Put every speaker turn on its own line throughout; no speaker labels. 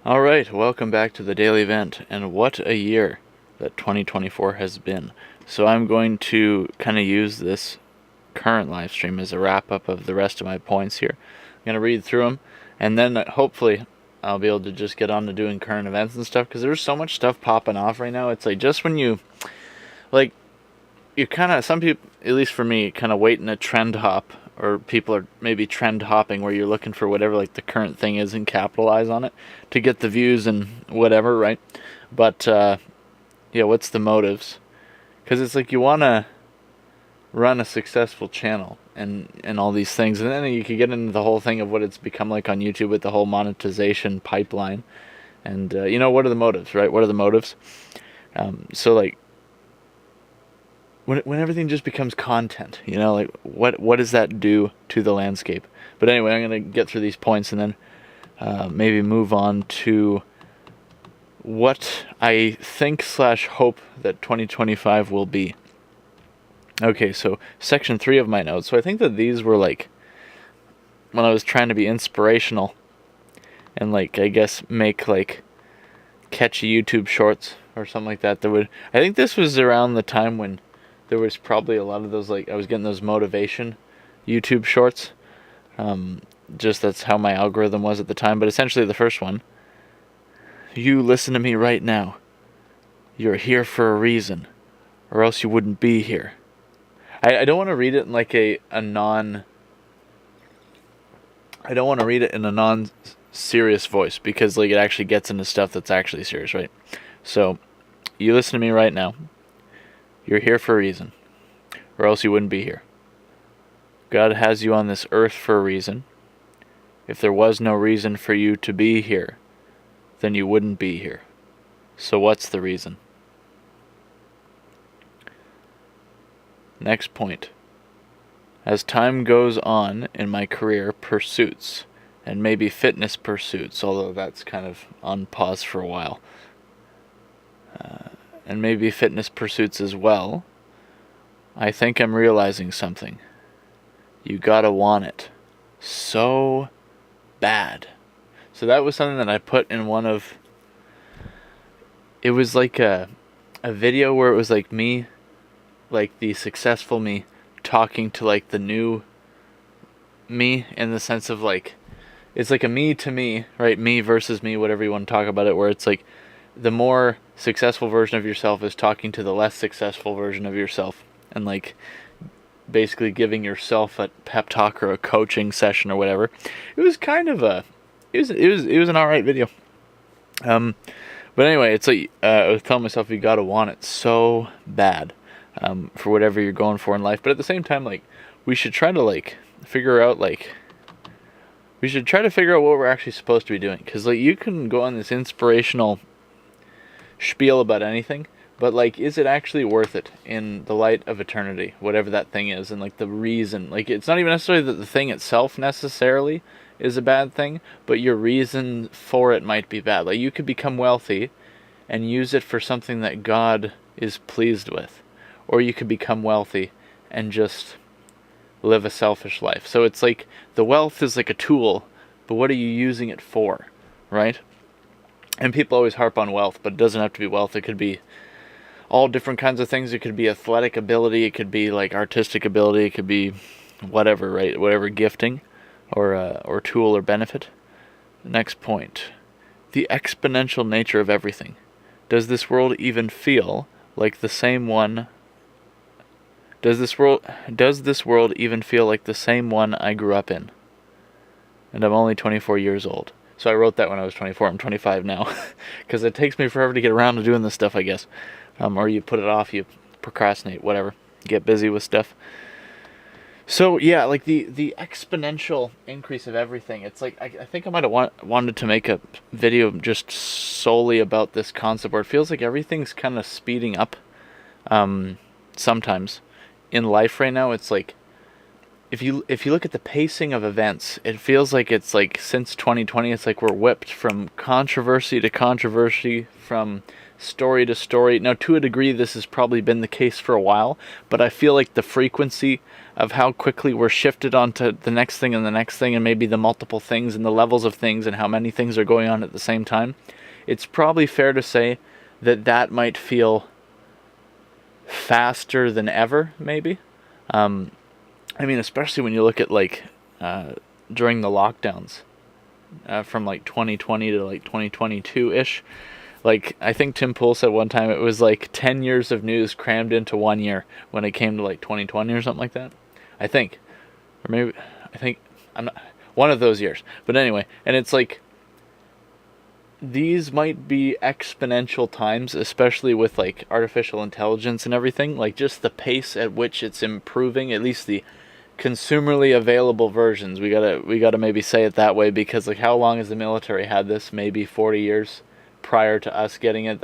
All right, welcome back to the Daily Event, and what a year that 2024 has been. So I'm going to kind of use this current live stream as a wrap-up of the rest of my points here. I'm going to read through them, and then hopefully I'll be able to just get on to doing current events and stuff, because there's so much stuff popping off right now. It's like just when you kind of, some people, at least for me, kind of wait in a trend hop, or people are maybe trend hopping where you're looking for whatever like the current thing is and capitalize on it to get the views and whatever, right? But yeah, what's the motives? Because it's like you want to run a successful channel and all these things, and then you could get into the whole thing of what it's become like on YouTube with the whole monetization pipeline, and what are the motives, right? What are the motives? So like, when everything just becomes content, like what does that do to the landscape? But anyway, I'm going to get through these points and then maybe move on to what I think / hope that 2025 will be. Okay, so section 3 of my notes. So I think that these were like when I was trying to be inspirational and like, I guess, make like catchy YouTube shorts or something like that. I think this was around the time when there was probably a lot of those, like I was getting those motivation YouTube shorts. Just that's how my algorithm was at the time. But essentially the first one, you listen to me right now. You're here for a reason, or else you wouldn't be here. I don't want to read it in like I don't want to read it in a non-serious voice, because like it actually gets into stuff that's actually serious, right? So, you listen to me right now. You're here for a reason, or else you wouldn't be here. God has you on this earth for a reason. If there was no reason for you to be here, then you wouldn't be here. So what's the reason? Next point. As time goes on in my career pursuits, and maybe fitness pursuits, although that's kind of on pause for a while, and maybe fitness pursuits as well, I think I'm realizing something. You gotta want it so bad. So that was something that I put in one of, it was like a video where it was like me, like the successful me, talking to like the new me, in the sense of like, it's like a me to me, right? Me versus me, whatever you want to talk about it, where it's like the more successful version of yourself is talking to the less successful version of yourself, and like basically giving yourself a pep talk or a coaching session or whatever. It was kind of it was an alright video. But anyway, it's like I was telling myself, you gotta want it so bad for whatever you're going for in life. But at the same time, like, we should try to figure out what we're actually supposed to be doing. Because like, you can go on this inspirational spiel about anything, but like, is it actually worth it in the light of eternity, whatever that thing is? And like, the reason, like, it's not even necessarily that the thing itself necessarily is a bad thing, but your reason for it might be bad. Like, you could become wealthy and use it for something that God is pleased with, or you could become wealthy and just live a selfish life. So it's like, the wealth is like a tool, but what are you using it for, right? And people always harp on wealth, but it doesn't have to be wealth. It could be all different kinds of things. It could be athletic ability. It could be like artistic ability. It could be whatever, right? Whatever gifting or tool or benefit. Next point. The exponential nature of everything. Does this world even feel like the same one? Does this world even feel like the same one I grew up in? And I'm only 24 years old. So I wrote that when I was 24. I'm 25 now. Because it takes me forever to get around to doing this stuff, I guess. Or you put it off, you procrastinate, whatever. You get busy with stuff. So yeah, like the exponential increase of everything. It's like, I think I might have wanted to make a video just solely about this concept, where it feels like everything's kind of speeding up. Sometimes in life right now, it's like, if you look at the pacing of events, it feels like it's like since 2020, it's like we're whipped from controversy to controversy, from story to story. Now, to a degree, this has probably been the case for a while, but I feel like the frequency of how quickly we're shifted onto the next thing and the next thing, and maybe the multiple things and the levels of things and how many things are going on at the same time, it's probably fair to say that that might feel faster than ever, maybe. I mean, especially when you look at like during the lockdowns from like 2020 to like 2022-ish. Like, I think Tim Pool said one time it was like 10 years of news crammed into 1 year when it came to like 2020 or something like that. I think. Or maybe, I'm not, one of those years. But anyway, and it's like, these might be exponential times, especially with like artificial intelligence and everything. Like, just the pace at which it's improving, at least the consumerly available versions. We gotta maybe say it that way, because like, how long has the military had this? Maybe 40 years prior to us getting it.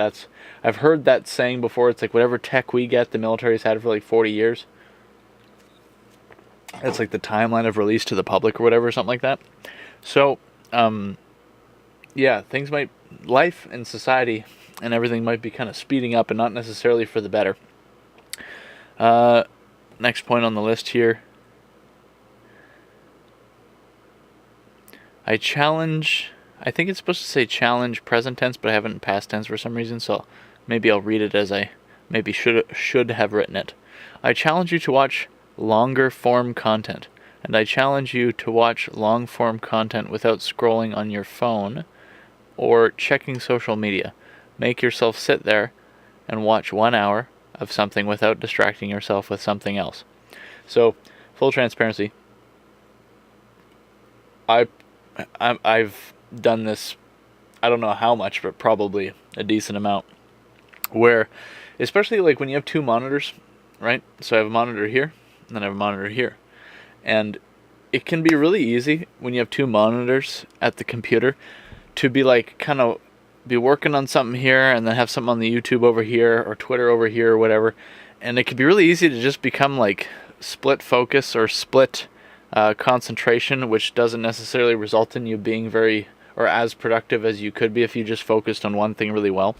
I've heard that saying before. It's like, whatever tech we get, the military's had it for like 40 years. That's like the timeline of release to the public or whatever, something like that. So, yeah, life and society and everything might be kind of speeding up, and not necessarily for the better. Next point on the list here. I think it's supposed to say challenge present tense, but I have it in past tense for some reason, so maybe I'll read it as I maybe should have written it. I challenge you to watch longer form content, and I challenge you to watch long form content without scrolling on your phone or checking social media. Make yourself sit there and watch 1 hour of something without distracting yourself with something else. So, full transparency, I've done this, I don't know how much, but probably a decent amount, where, especially like when you have two monitors, right? So I have a monitor here, and then I have a monitor here. And it can be really easy when you have two monitors at the computer to be like, kind of be working on something here, and then have something on the YouTube over here, or Twitter over here, or whatever. And it can be really easy to just become like split focus or split concentration, which doesn't necessarily result in you being very or as productive as you could be if you just focused on one thing really well.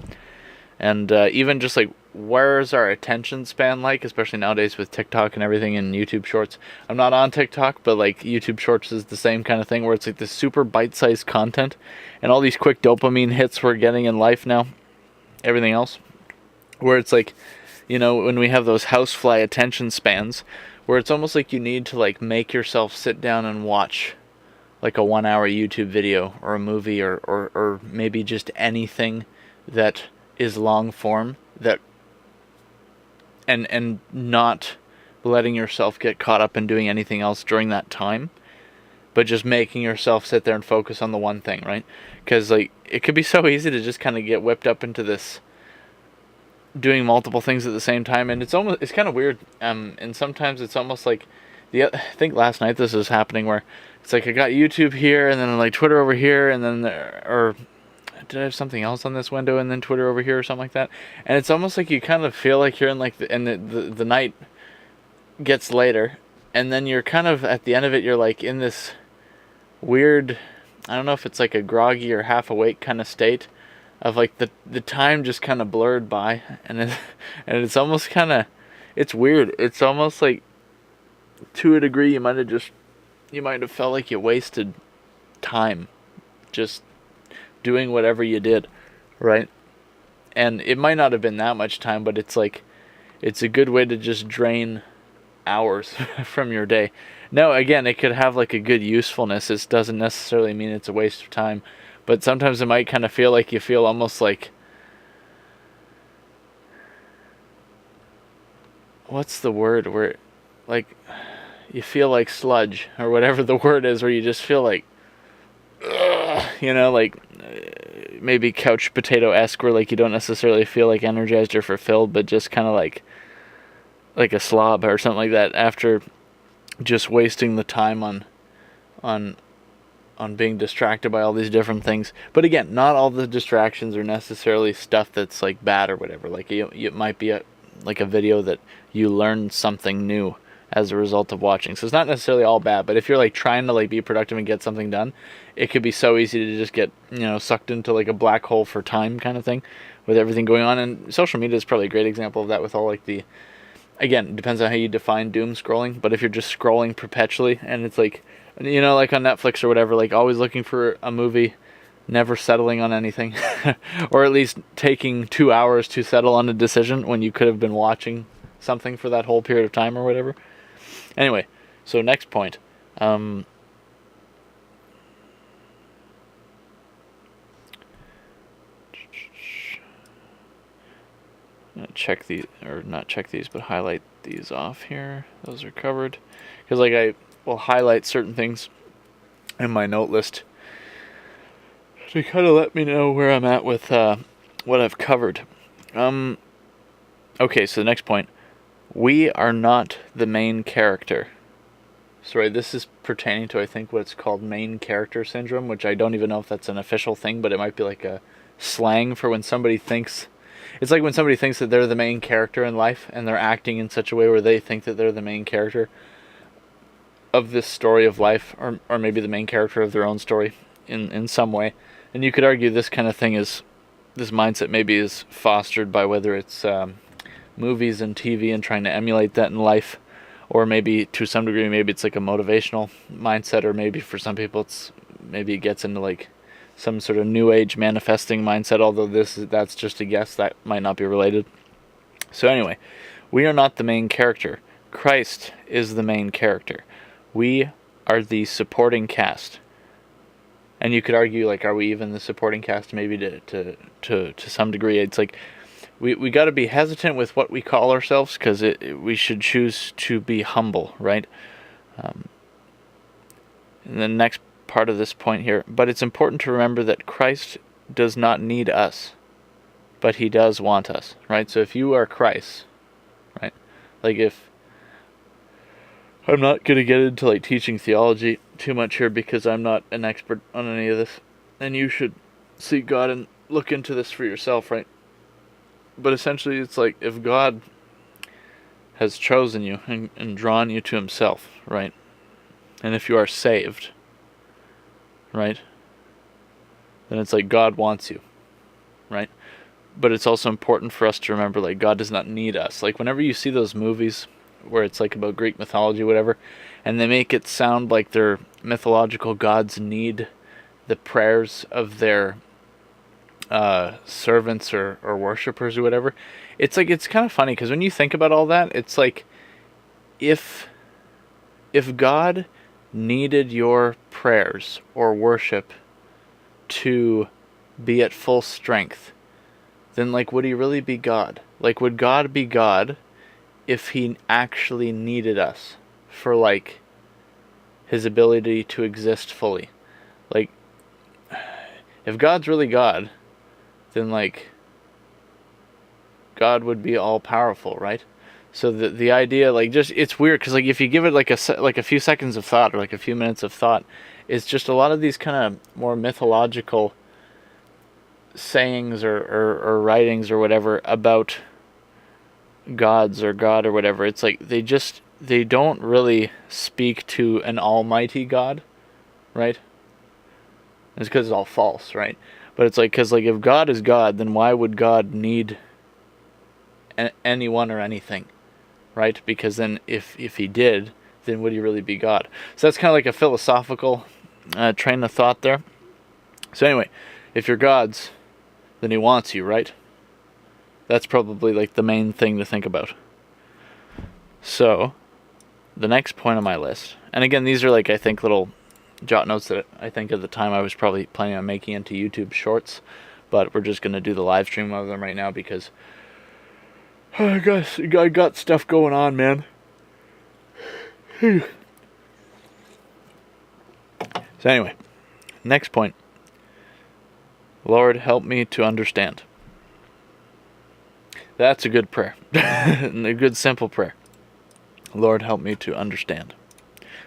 And even just like, where's our attention span like, especially nowadays with TikTok and everything and YouTube Shorts. I'm not on TikTok, but like YouTube Shorts is the same kind of thing, where it's like this super bite-sized content and all these quick dopamine hits we're getting in life now, everything else, where it's like, you know, when we have those housefly attention spans, where it's almost like you need to like make yourself sit down and watch like a 1 hour YouTube video or a movie or maybe just anything that is long form, that and not letting yourself get caught up in doing anything else during that time, but just making yourself sit there and focus on the one thing, right? Because like, it could be so easy to just kind of get whipped up into this doing multiple things at the same time, and it's kind of weird, and sometimes it's almost like I think last night this was happening, where it's like I got YouTube here, and then like Twitter over here, and then or did I have something else on this window, and then Twitter over here or something like that, and it's almost like you kind of feel like you're in like the night gets later, and then you're kind of at the end of it, you're like in this weird, I don't know if it's like a groggy or half awake kind of state of like the time just kind of blurred by, and it's almost kind of, it's weird. It's almost like, to a degree, you might have felt like you wasted time just doing whatever you did, right? And it might not have been that much time, but it's like, it's a good way to just drain hours from your day. Now, again, it could have like a good usefulness. It doesn't necessarily mean it's a waste of time. But sometimes it might kind of feel like you feel almost like, what's the word, where like you feel like sludge or whatever the word is, where you just feel like, you know, like maybe couch potato-esque, where like you don't necessarily feel like energized or fulfilled, but just kind of like a slob or something like that, after just wasting the time on being distracted by all these different things. But again, not all the distractions are necessarily stuff that's like bad or whatever. Like it might be like a video that you learn something new as a result of watching. So it's not necessarily all bad, but if you're like trying to like be productive and get something done, it could be so easy to just get, sucked into like a black hole for time kind of thing with everything going on. And social media is probably a great example of that, with all like again, it depends on how you define doom scrolling, but if you're just scrolling perpetually and it's like, like on Netflix or whatever, like always looking for a movie, never settling on anything, or at least taking 2 hours to settle on a decision when you could have been watching something for that whole period of time or whatever. Anyway, so next point. Check these, or not check these, but highlight these off here. Those are covered. Because like I will highlight certain things in my note list to kind of let me know where I'm at with what I've covered. Okay, so the next point. We are not the main character. Sorry, this is pertaining to, I think, what's called main character syndrome, which I don't even know if that's an official thing, but it might be like a slang for when somebody thinks... It's like when somebody thinks that they're the main character in life, and they're acting in such a way where they think that they're the main character of this story of life, or maybe the main character of their own story in some way. And you could argue this kind of thing is... This mindset maybe is fostered by whether it's... movies and TV and trying to emulate that in life, or maybe to some degree maybe it's like a motivational mindset, or maybe for some people it gets into like some sort of new age manifesting mindset, although that's just a guess, that might not be related. So anyway, we are not the main character. Christ is the main character. We are the supporting cast. And you could argue, like, are we even the supporting cast? Maybe to some degree. It's like we got to be hesitant with what we call ourselves, because we should choose to be humble, right? And the next part of this point here, but it's important to remember that Christ does not need us, but he does want us, right? So if you are Christ, right? Like, if I'm not going to get into like teaching theology too much here, because I'm not an expert on any of this, and you should seek God and look into this for yourself, right? But essentially it's like, if God has chosen you and drawn you to himself, right? And if you are saved, right? Then it's like God wants you, right? But it's also important for us to remember, like, God does not need us. Like, whenever you see those movies where it's like about Greek mythology, whatever, and they make it sound like their mythological gods need the prayers of their servants or worshippers or whatever, it's like, it's kind of funny, because when you think about all that, it's like, if God needed your prayers or worship to be at full strength, then like, would he really be God? Like, would God be God if he actually needed us for like his ability to exist fully? Like, if God's really God, then like God would be all powerful, right? So the idea, like, just, it's weird, because like, if you give it like a few seconds of thought, or like a few minutes of thought, it's just a lot of these kind of more mythological sayings or writings or whatever about gods or God or whatever. It's like they don't really speak to an almighty God, right? It's because it's all false, right? But it's like, because like, if God is God, then why would God need anyone or anything, right? Because then if he did, then would he really be God? So that's kind of like a philosophical train of thought there. So anyway, if you're God's, then he wants you, right? That's probably like the main thing to think about. So the next point on my list, and again, these are like, I think, little jot notes that I think at the time I was probably planning on making into YouTube shorts, but we're just going to do the live stream of them right now, because I got stuff going on, man. So anyway, next point. Lord, help me to understand. That's a good prayer. A good simple prayer. Lord, help me to understand.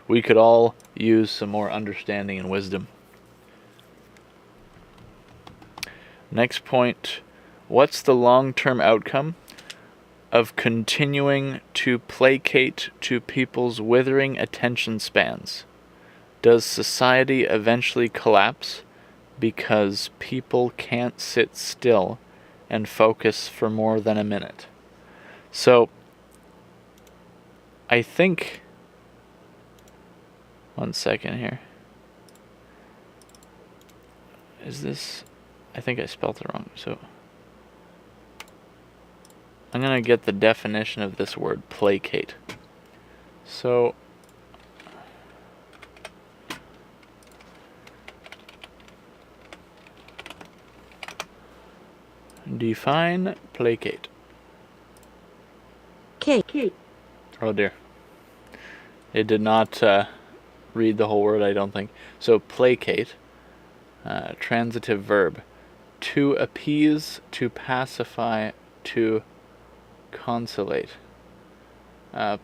We could all use some more understanding and wisdom. Next point. What's the long-term outcome of continuing to placate to people's withering attention spans? Does society eventually collapse because people can't sit still and focus for more than a minute? So, I think... One second here. Is this... I think I spelled it wrong, so... I'm going to get the definition of this word, placate. So... Define placate.
Kate.
Oh dear. It did not read the whole word, I don't think. So placate, transitive verb. To appease, to pacify, to consolate.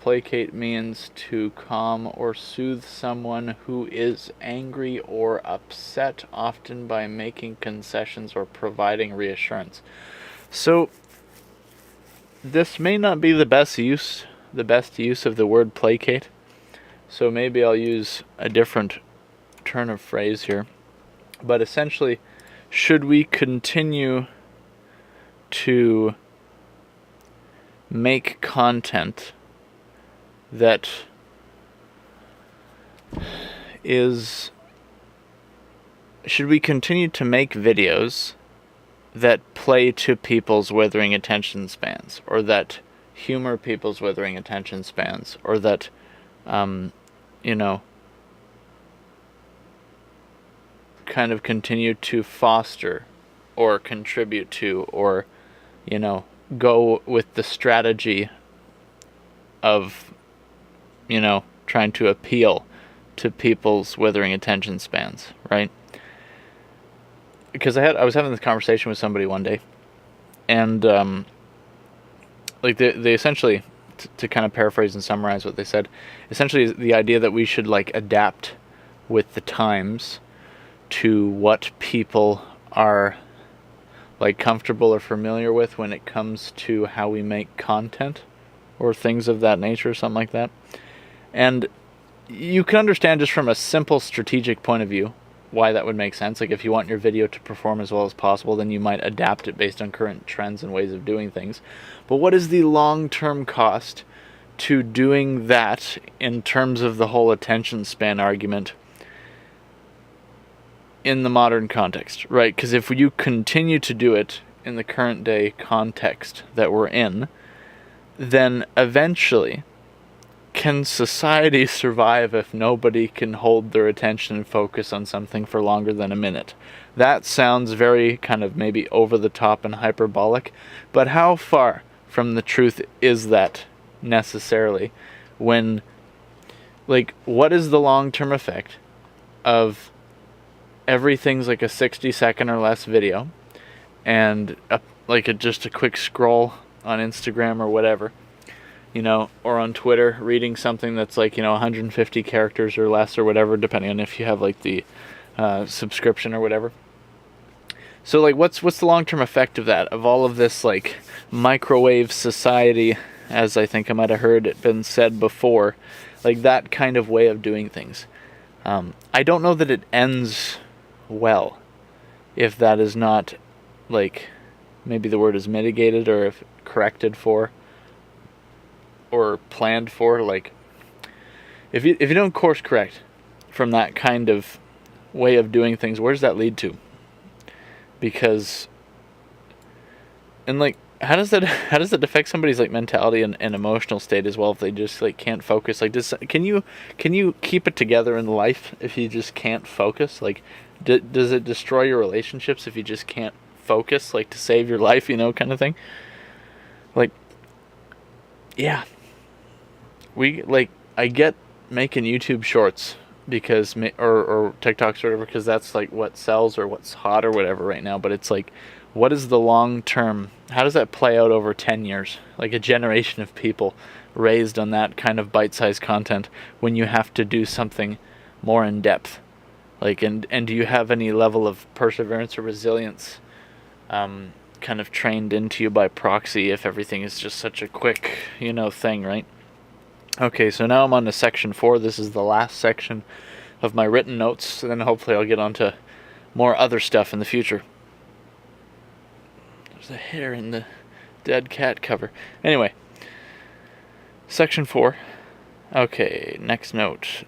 Placate means to calm or soothe someone who is angry or upset, often by making concessions or providing reassurance. So, this may not be the best use of the word placate. So maybe I'll use a different turn of phrase here. But essentially, should we continue to make content that is... Should we continue to make videos that play to people's withering attention spans, or that humor people's withering attention spans, or that, kind of continue to foster or contribute to, or, go with the strategy of, trying to appeal to people's withering attention spans, right? Because I was having this conversation with somebody one day, and they essentially, to kind of paraphrase and summarize what they said, essentially the idea that we should adapt with the times to what people are comfortable or familiar with when it comes to how we make content or things of that nature, or something like that. And you can understand just from a simple strategic point of view why that would make sense. If you want your video to perform as well as possible, then you might adapt it based on current trends and ways of doing things. But what is the long-term cost to doing that in terms of the whole attention span argument in the modern context, right? Because if you continue to do it in the current day context that we're in, then eventually, can society survive if nobody can hold their attention and focus on something for longer than a minute? That sounds very kind of maybe over the top and hyperbolic, but how far from the truth is that necessarily? When, what is the long-term effect of everything's a 60-second or less video, and just a quick scroll on Instagram or whatever, or on Twitter, reading something that's 150 characters or less or whatever, depending on if you have the subscription or whatever. So what's the long-term effect of that, of all of this microwave society, as I think I might have heard it been said before, that kind of way of doing things? I don't know that it ends well if that is not maybe the word is mitigated, or if corrected for, or planned for. If you don't course correct from that kind of way of doing things, where does that lead to? Because, and how does that affect somebody's mentality and emotional state as well, if they just can't focus? Can you keep it together in life if you just can't focus? Does it destroy your relationships if you just can't focus, to save your life, kind of thing? Yeah. I get making YouTube shorts because, or TikToks or whatever, because that's what sells or what's hot or whatever right now. But it's what is the long term? How does that play out over 10 years? A generation of people raised on that kind of bite-sized content, when you have to do something more in depth. And do you have any level of perseverance or resilience kind of trained into you by proxy if everything is just such a quick, thing, right? Okay, so now I'm on to section 4. This is the last section of my written notes, and then hopefully I'll get on to more other stuff in the future. There's a hair in the dead cat cover. Anyway, section 4. Okay, next note.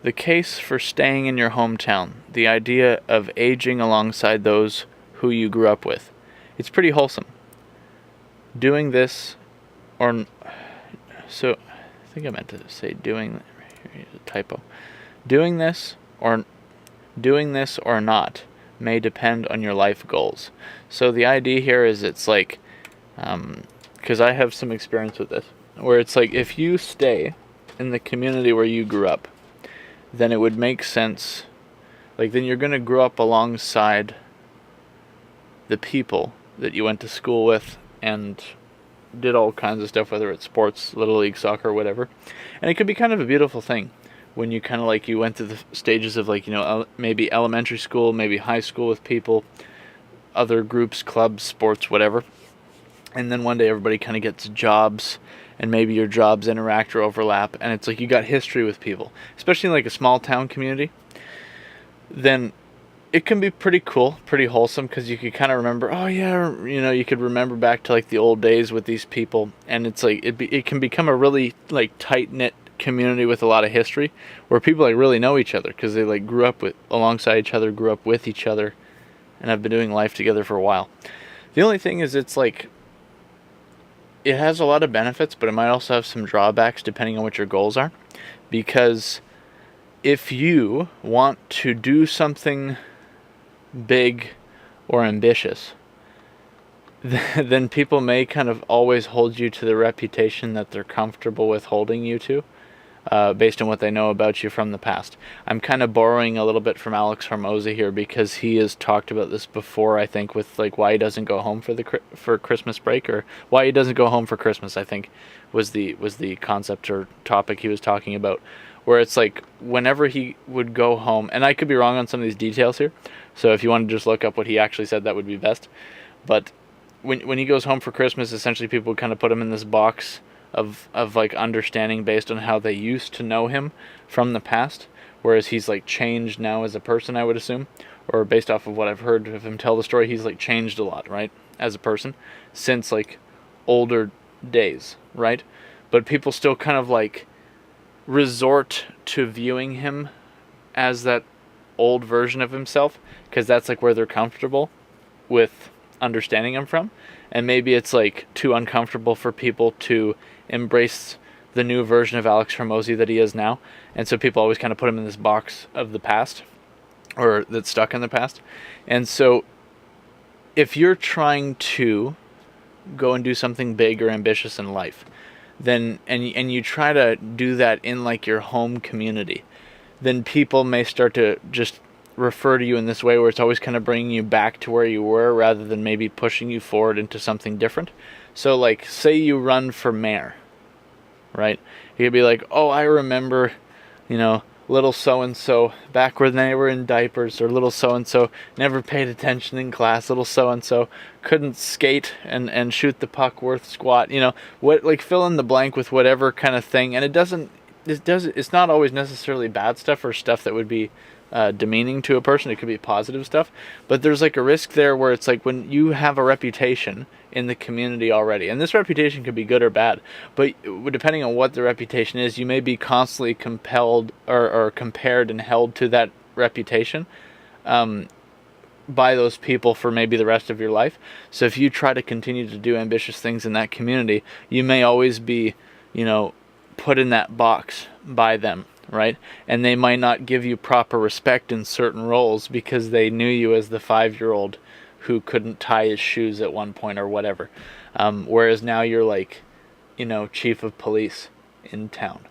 The case for staying in your hometown. The idea of aging alongside those who you grew up with. It's pretty wholesome. Doing this, I think I meant to say doing, here's a typo. Doing this or not may depend on your life goals. So the idea here is it's like, because I have some experience with this, where it's like if you stay in the community where you grew up, then it would make sense, like then you're going to grow up alongside the people that you went to school with and did all kinds of stuff, whether it's sports, little league, soccer, whatever. And it could be kind of a beautiful thing when you kind of like, you went through the stages of like, maybe elementary school, maybe high school with people, other groups, clubs, sports, whatever. And then one day everybody kind of gets jobs, and maybe your jobs interact or overlap, and it's like you got history with people, especially in like a small town community. Then it can be pretty cool, pretty wholesome, because you could kind of remember, oh yeah, you could remember back to like the old days with these people, and it's like it can become a really like tight-knit community with a lot of history, where people like really know each other because they like grew up alongside each other, grew up with each other, and have been doing life together for a while. The only thing is, it's like, it has a lot of benefits, but it might also have some drawbacks depending on what your goals are. Because if you want to do something big or ambitious, then people may kind of always hold you to the reputation that they're comfortable with holding you to, based on what they know about you from the past. I'm kind of borrowing a little bit from Alex Hormozi here, because he has talked about this before, I think, with like why he doesn't go home for Christmas break, or why he doesn't go home for Christmas, I think was the concept or topic he was talking about, where it's like whenever he would go home, and I could be wrong on some of these details here, so if you want to just look up what he actually said, that would be best. But when he goes home for Christmas, essentially people kind of put him in this box of like understanding based on how they used to know him from the past, whereas he's like changed now as a person, I would assume, or based off of what I've heard of him tell the story, he's like changed a lot, right, as a person since like older days, right? But people still kind of like resort to viewing him as that old version of himself, because that's like where they're comfortable with understanding him from. And maybe it's like too uncomfortable for people to embrace the new version of Alex Hormozi that he is now, and so people always kind of put him in this box of the past, or that's stuck in the past. And so if you're trying to go and do something big or ambitious in life, then and you try to do that in like your home community, then people may start to just refer to you in this way, where it's always kind of bringing you back to where you were rather than maybe pushing you forward into something different. So like, say you run for mayor, right? You could be like, oh, I remember, little so-and-so back when they were in diapers, or little so-and-so never paid attention in class, little so-and-so couldn't skate and shoot the puck worth squat, what, like fill in the blank with whatever kind of thing. And it's not always necessarily bad stuff or stuff that would be demeaning to a person. It could be positive stuff, but there's like a risk there where it's like when you have a reputation in the community already, and this reputation could be good or bad, but depending on what the reputation is, you may be constantly compelled or compared and held to that reputation by those people for maybe the rest of your life. So if you try to continue to do ambitious things in that community, you may always be put in that box by them, right? And they might not give you proper respect in certain roles because they knew you as the 5-year-old who couldn't tie his shoes at one point or whatever. Whereas now you're like, chief of police in town,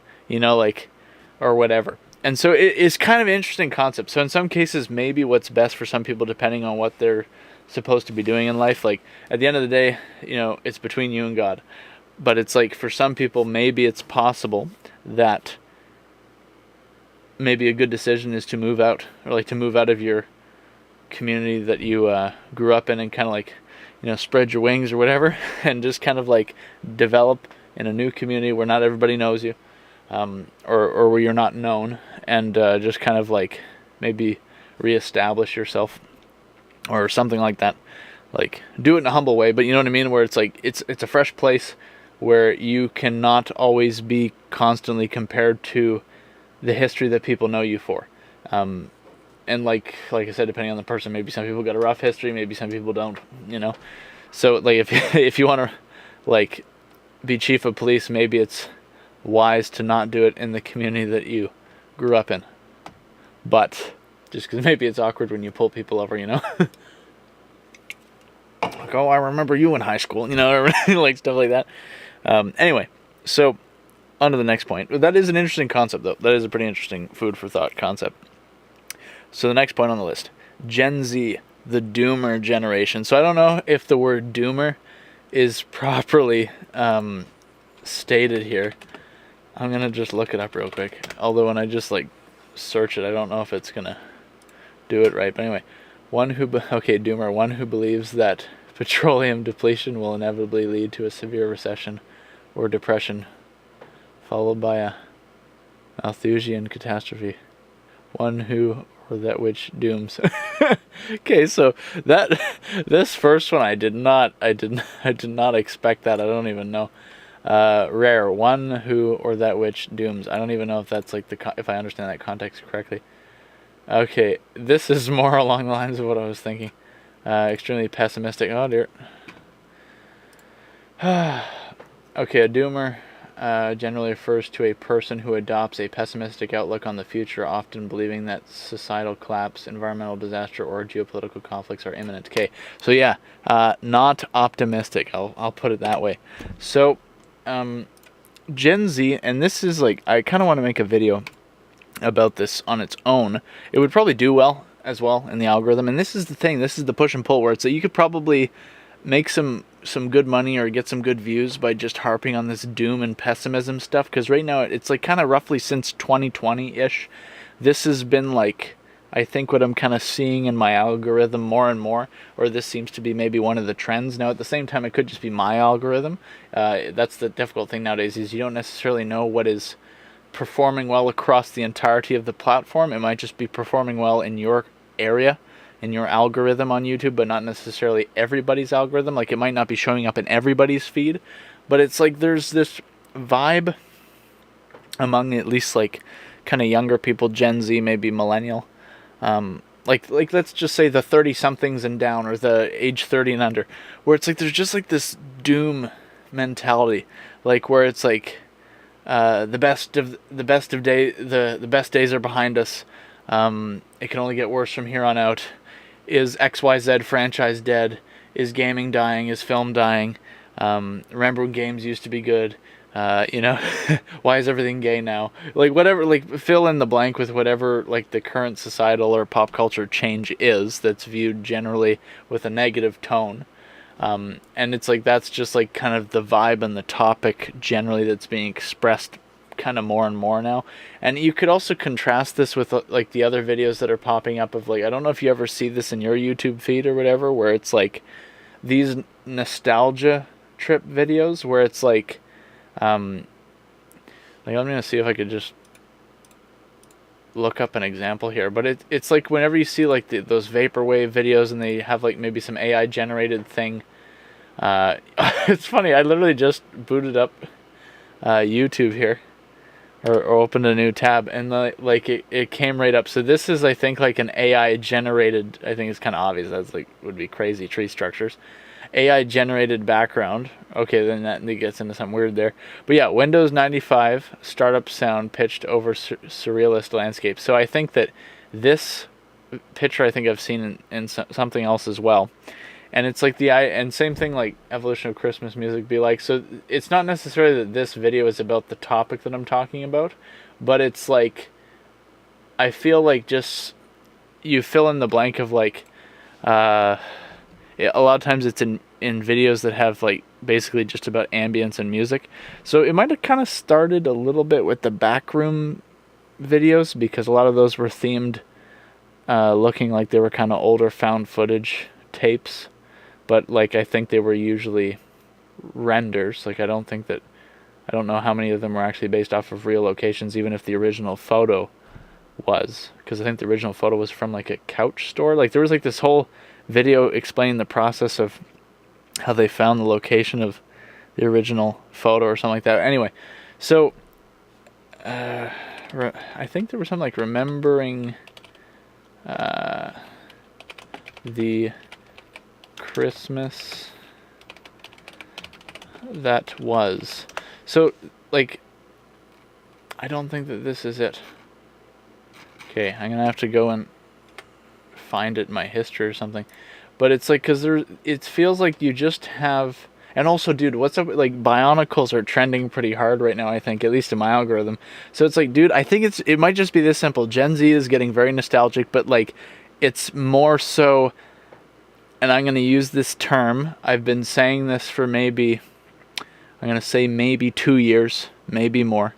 or whatever. And so it's kind of an interesting concept. So in some cases, maybe what's best for some people, depending on what they're supposed to be doing in life, like at the end of the day, it's between you and God. But it's like for some people, maybe it's possible that maybe a good decision is to move out, or like to move out of your community that you grew up in and kind of like, spread your wings or whatever, and just kind of like develop in a new community where not everybody knows you, or where you're not known, and just kind of like maybe reestablish yourself or something like that. Like, do it in a humble way, but you know what I mean, where it's like it's a fresh place where you cannot always be constantly compared to the history that people know you for. And like I said, depending on the person, maybe some people got a rough history, maybe some people don't, So like if you want to like be chief of police, maybe it's wise to not do it in the community that you grew up in. But just because maybe it's awkward when you pull people over, Like, oh, I remember you in high school, like stuff like that. Anyway, so on to the next point. That is an interesting concept, though. That is a pretty interesting food for thought concept. So the next point on the list, Gen Z, the doomer generation. So I don't know if the word doomer is properly stated here. I'm going to just look it up real quick. Although when I just like search it, I don't know if it's going to do it right. But anyway, doomer, one who believes that petroleum depletion will inevitably lead to a severe recession or depression, followed by a Malthusian catastrophe. One who or that which dooms. Okay, so this first one I did not expect that. I don't even know. Rare, one who or that which dooms. I don't even know if that's like if I understand that context correctly. Okay, this is more along the lines of what I was thinking. Extremely pessimistic. Oh dear. Okay, a doomer generally refers to a person who adopts a pessimistic outlook on the future, often believing that societal collapse, environmental disaster, or geopolitical conflicts are imminent. Okay, so yeah, not optimistic. I'll put it that way. So, Gen Z, and this is like, I kind of want to make a video about this on its own. It would probably do well as well in the algorithm, and this is the thing. This is the push and pull where it's that you could probably make some good money or get some good views by just harping on this doom and pessimism stuff, because right now it's like kind of roughly since 2020-ish, this has been like, I think what I'm kind of seeing in my algorithm more and more, or this seems to be maybe one of the trends. Now at the same time, it could just be my algorithm. That's the difficult thing nowadays, is you don't necessarily know what is performing well across the entirety of the platform. It might just be performing well in your area, in your algorithm on YouTube, but not necessarily everybody's algorithm. Like, it might not be showing up in everybody's feed, but it's like there's this vibe among at least like kind of younger people, Gen Z, maybe millennial, like let's just say the 30 somethings and down, or the age 30 and under, where it's like there's just like this doom mentality, like where it's like the best days are behind us. It can only get worse from here on out. Is XYZ franchise dead? Is gaming dying? Is film dying? Remember when games used to be good? Why is everything gay now? Like, whatever, like, fill in the blank with whatever, like, the current societal or pop culture change is that's viewed generally with a negative tone. And it's like, that's just like kind of the vibe and the topic generally that's being expressed kind of more and more now. And you could also contrast this with like the other videos that are popping up of, like, I don't know if you ever see this in your YouTube feed or whatever, where it's like these nostalgia trip videos where it's like I'm gonna see if I could just look up an example here, but it's like whenever you see like those vaporwave videos and they have like maybe some AI generated thing, it's funny, I literally just booted up YouTube here, or opened a new tab, and it came right up. So this is, I think, like an AI generated, I think it's kind of obvious, that's like would be crazy tree structures, AI generated background. Okay, then that gets into some weird there. But yeah, Windows 95 startup sound pitched over surrealist landscape. So I think that this picture, I think I've seen in something else as well. And it's like and same thing like evolution of Christmas music be like. So it's not necessarily that this video is about the topic that I'm talking about, but it's like, I feel like just you fill in the blank of like, a lot of times it's in videos that have like basically just about ambience and music. So it might have kind of started a little bit with the backroom videos, because a lot of those were themed looking like they were kind of older found footage tapes, but like I think they were usually renders. Like I don't know how many of them were actually based off of real locations, even if the original photo was, because I think the original photo was from like a couch store. Like there was like this whole video explaining the process of how they found the location of the original photo or something like that. Anyway, so I think there was something like remembering the Christmas that was. So like I don't think that this is it. Okay, I'm gonna have to go and find it in my history or something. But it's like, because it feels like you just have, and also, dude, what's up, like, Bionicles are trending pretty hard right now, I think, at least in my algorithm. So it's like, dude, I think it might just be this simple. Gen Z is getting very nostalgic, but like, it's more so, and I'm gonna use this term, I've been saying this for maybe 2 years, maybe more.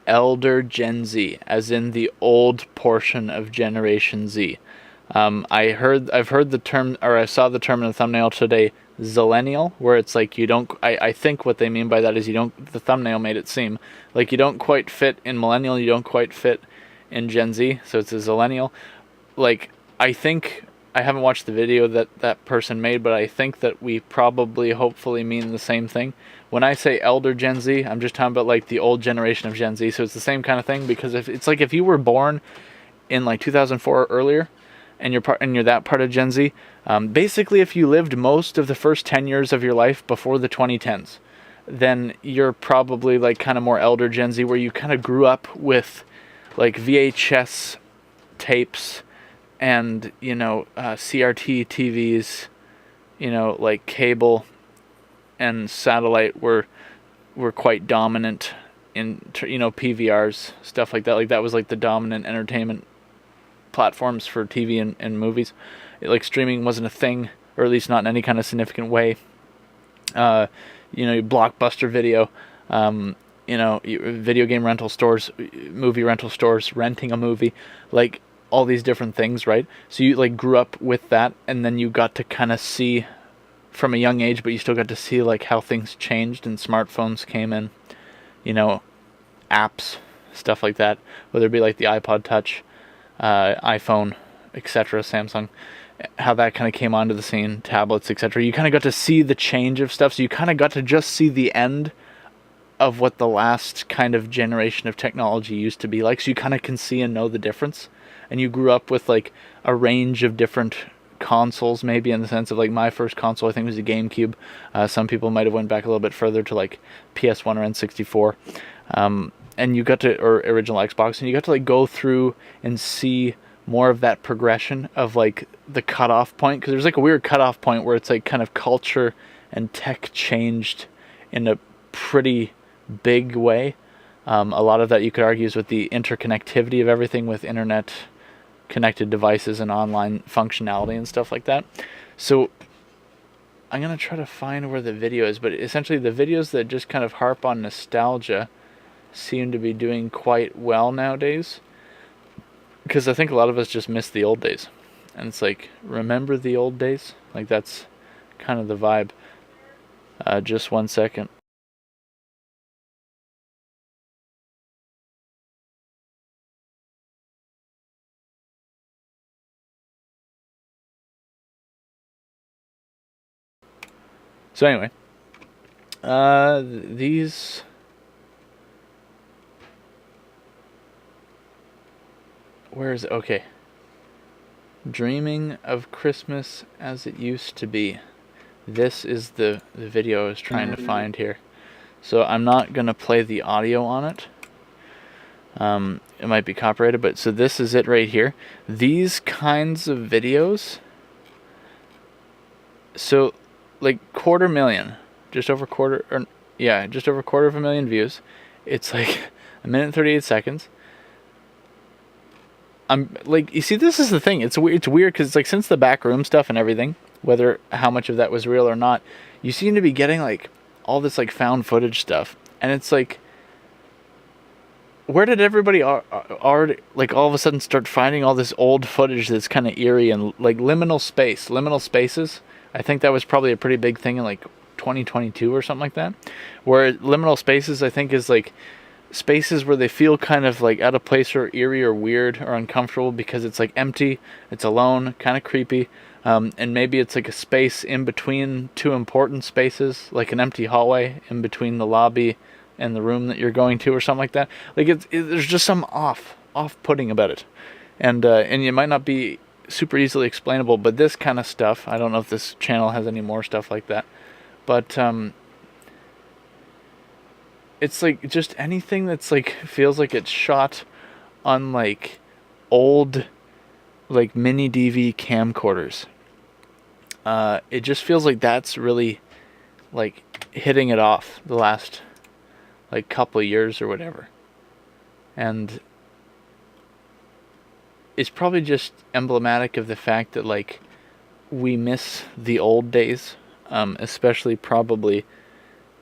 Elder Gen Z, as in the old portion of Generation Z. I've heard the term, or I saw the term in the thumbnail today, Zillennial, where it's like you don't, I think what they mean by that is the thumbnail made it seem like you don't quite fit in Millennial, you don't quite fit in Gen Z, so it's a Zillennial. Like, I think, I haven't watched the video that person made, but I think that we probably, hopefully mean the same thing. When I say elder Gen Z, I'm just talking about like the old generation of Gen Z, so it's the same kind of thing, because if you were born in like 2004 or earlier, and you're that part of Gen Z, basically if you lived most of the first 10 years of your life before the 2010s, then you're probably like kind of more elder Gen Z, where you kind of grew up with like VHS tapes and, CRT TVs, like cable and satellite were quite dominant in, PVRs, stuff like that. Like that was like the dominant entertainment platforms for TV and movies. Like streaming wasn't a thing, or at least not in any kind of significant way. Blockbuster video, video game rental stores, movie rental stores, renting a movie, like all these different things, right? So you like grew up with that, and then you got to kind of see from a young age, but you still got to see like how things changed and smartphones came in, apps, stuff like that, whether it be like the iPod Touch, iPhone, etc., Samsung, how that kind of came onto the scene, tablets, etc. You kind of got to see the change of stuff, so you kind of got to just see the end of what the last kind of generation of technology used to be like, so you kind of can see and know the difference. And you grew up with like a range of different consoles, maybe, in the sense of like my first console I think was a GameCube. Some people might have went back a little bit further to like PS1 or N64. And you got to, or original Xbox, and you got to like go through and see more of that progression of like the cutoff point, because there's like a weird cutoff point where it's like kind of culture and tech changed in a pretty big way. A lot of that you could argue is with the interconnectivity of everything, with internet connected devices and online functionality and stuff like that. So I'm gonna try to find where the video is, but essentially the videos that just kind of harp on nostalgia seem to be doing quite well nowadays, because I think a lot of us just miss the old days, and it's like, remember the old days? Like that's kind of the vibe. Just 1 second. So anyway, these, where is it? Okay. Dreaming of Christmas as it used to be. This is the video I was trying to find here. So I'm not going to play the audio on it. It might be copyrighted, but so this is it right here. These kinds of videos, so like 250,000, just over quarter of 1,000,000 views. It's like 1 minute and 38 seconds. I'm like, you see, this is the thing. It's weird because it's like, since the backroom stuff and everything, whether how much of that was real or not, you seem to be getting like all this like found footage stuff, and it's like, where did everybody already, like, all of a sudden start finding all this old footage that's kind of eerie and like liminal spaces? I think that was probably a pretty big thing in like 2022 or something like that, where liminal spaces, I think, is like spaces where they feel kind of like out of place or eerie or weird or uncomfortable because it's like empty, it's alone, kind of creepy, and maybe it's like a space in between two important spaces, like an empty hallway in between the lobby and the room that you're going to or something like that. Like there's just some off-putting about it, and it might not be super easily explainable, but this kind of stuff, I don't know if this channel has any more stuff like that, but it's like just anything that's like feels like it's shot on like old like mini DV camcorders. It just feels like that's really like hitting it off the last like couple of years or whatever. And it's probably just emblematic of the fact that like we miss the old days, especially probably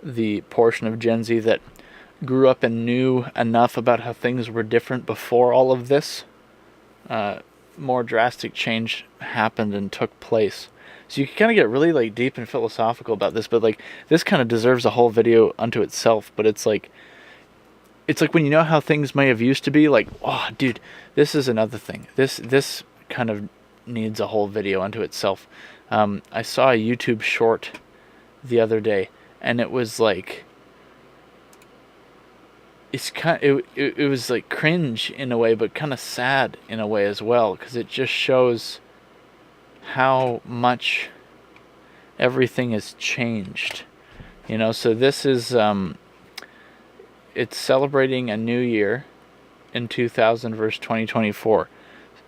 the portion of Gen Z that grew up and knew enough about how things were different before all of this more drastic change happened and took place. So you can kind of get really like deep and philosophical about this, but like this kind of deserves a whole video unto itself. But it's like when you know how things may have used to be, like, oh dude, this is another thing. This kind of needs a whole video unto itself. I saw a YouTube short the other day, and it was like, it was like cringe in a way, but kind of sad in a way as well, because it just shows how much everything has changed, you know. So this is it's celebrating a new year in 2000 versus 2024.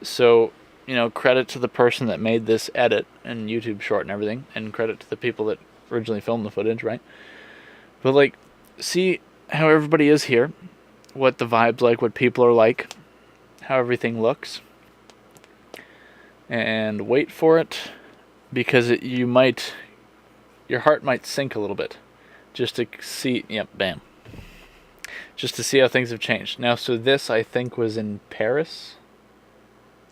So, you know, credit to the person that made this edit and YouTube short and everything, and credit to the people that originally filmed the footage, right? But like, see how everybody is here, what the vibe's like, what people are like, how everything looks, and wait for it, because your heart might sink a little bit just to see, yep, bam, just to see how things have changed. Now, so this I think was in Paris,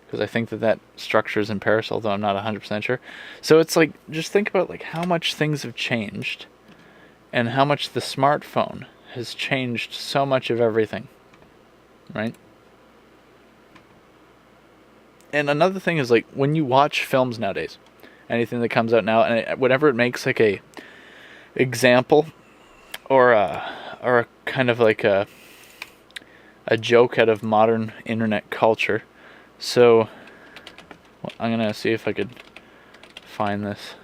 because I think that structure is in Paris, although I'm not 100% sure. So it's like, just think about like how much things have changed and how much the smartphone has changed so much of everything, right? And another thing is, like, when you watch films nowadays, anything that comes out now, and whenever it makes like a example or a kind of like a joke out of modern internet culture. So I'm gonna see if I could find this.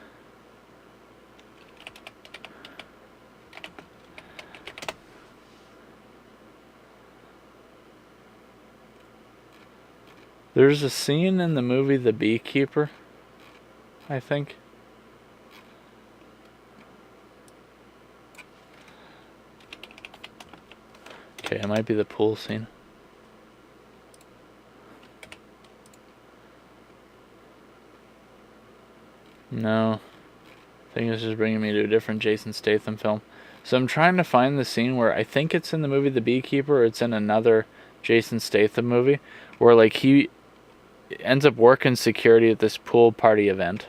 There's a scene in the movie The Beekeeper, I think. Okay, it might be the pool scene. No. I think this is bringing me to a different Jason Statham film. So I'm trying to find the scene where I think it's in the movie The Beekeeper, or it's in another Jason Statham movie, where like he ends up working security at this pool party event,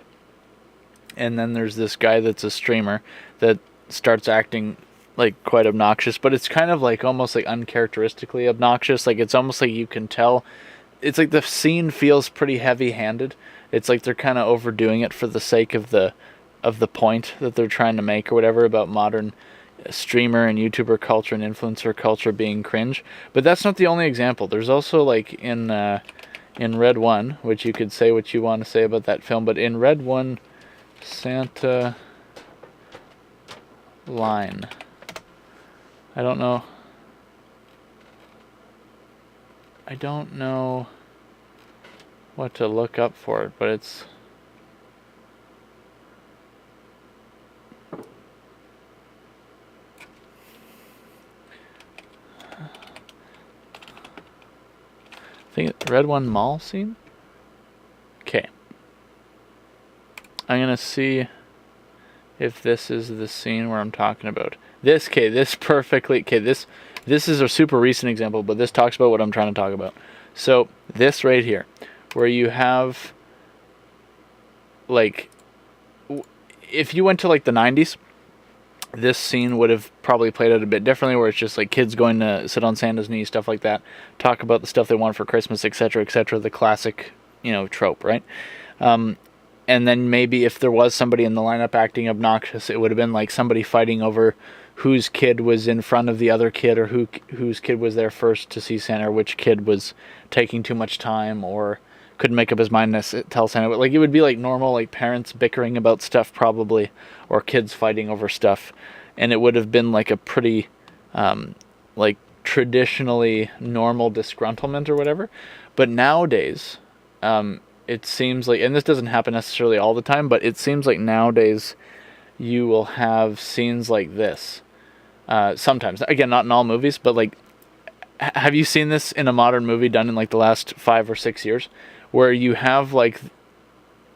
and then there's this guy that's a streamer that starts acting like quite obnoxious, but it's kind of like almost like uncharacteristically obnoxious. Like it's almost like you can tell, it's like the scene feels pretty heavy-handed. It's like they're kind of overdoing it for the sake of the point that they're trying to make or whatever about modern streamer and YouTuber culture and influencer culture being cringe. But that's not the only example. There's also like in Red One, which you could say what you want to say about that film, but in Red One, Santa Line, I don't know what to look up for it, but it's I think Red One mall scene? Okay. I'm gonna see if this is the scene where I'm talking about. This perfectly, this This is a super recent example, but this talks about what I'm trying to talk about. So this right here, where you have, like, if you went to like the 90s, this scene would have probably played out a bit differently, where it's just like kids going to sit on Santa's knee, stuff like that, talk about the stuff they want for Christmas, etc., etc., the classic, trope, right? And then maybe if there was somebody in the lineup acting obnoxious, it would have been like somebody fighting over whose kid was in front of the other kid, or whose kid was there first to see Santa, or which kid was taking too much time or couldn't make up his mind to tell Santa. But like, it would be like normal, like parents bickering about stuff probably, or kids fighting over stuff, and it would have been like a pretty like traditionally normal disgruntlement or whatever. But nowadays, it seems like, and this doesn't happen necessarily all the time, but it seems like nowadays you will have scenes like this. Sometimes, again, not in all movies, but like, have you seen this in a modern movie done in like the last 5 or 6 years, where you have like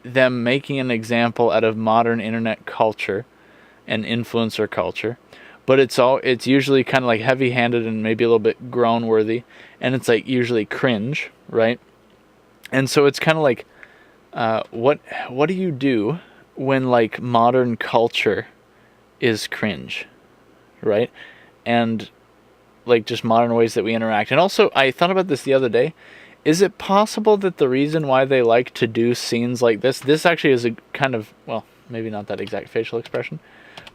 them making an example out of modern internet culture and influencer culture, but it's usually kind of like heavy-handed and maybe a little bit groan-worthy, and it's like usually cringe, right? And so it's kind of like, what do you do when like modern culture is cringe, right? And like just modern ways that we interact. And also, I thought about this the other day. Is it possible that the reason why they like to do scenes like this actually is a kind of, well, maybe not that exact facial expression,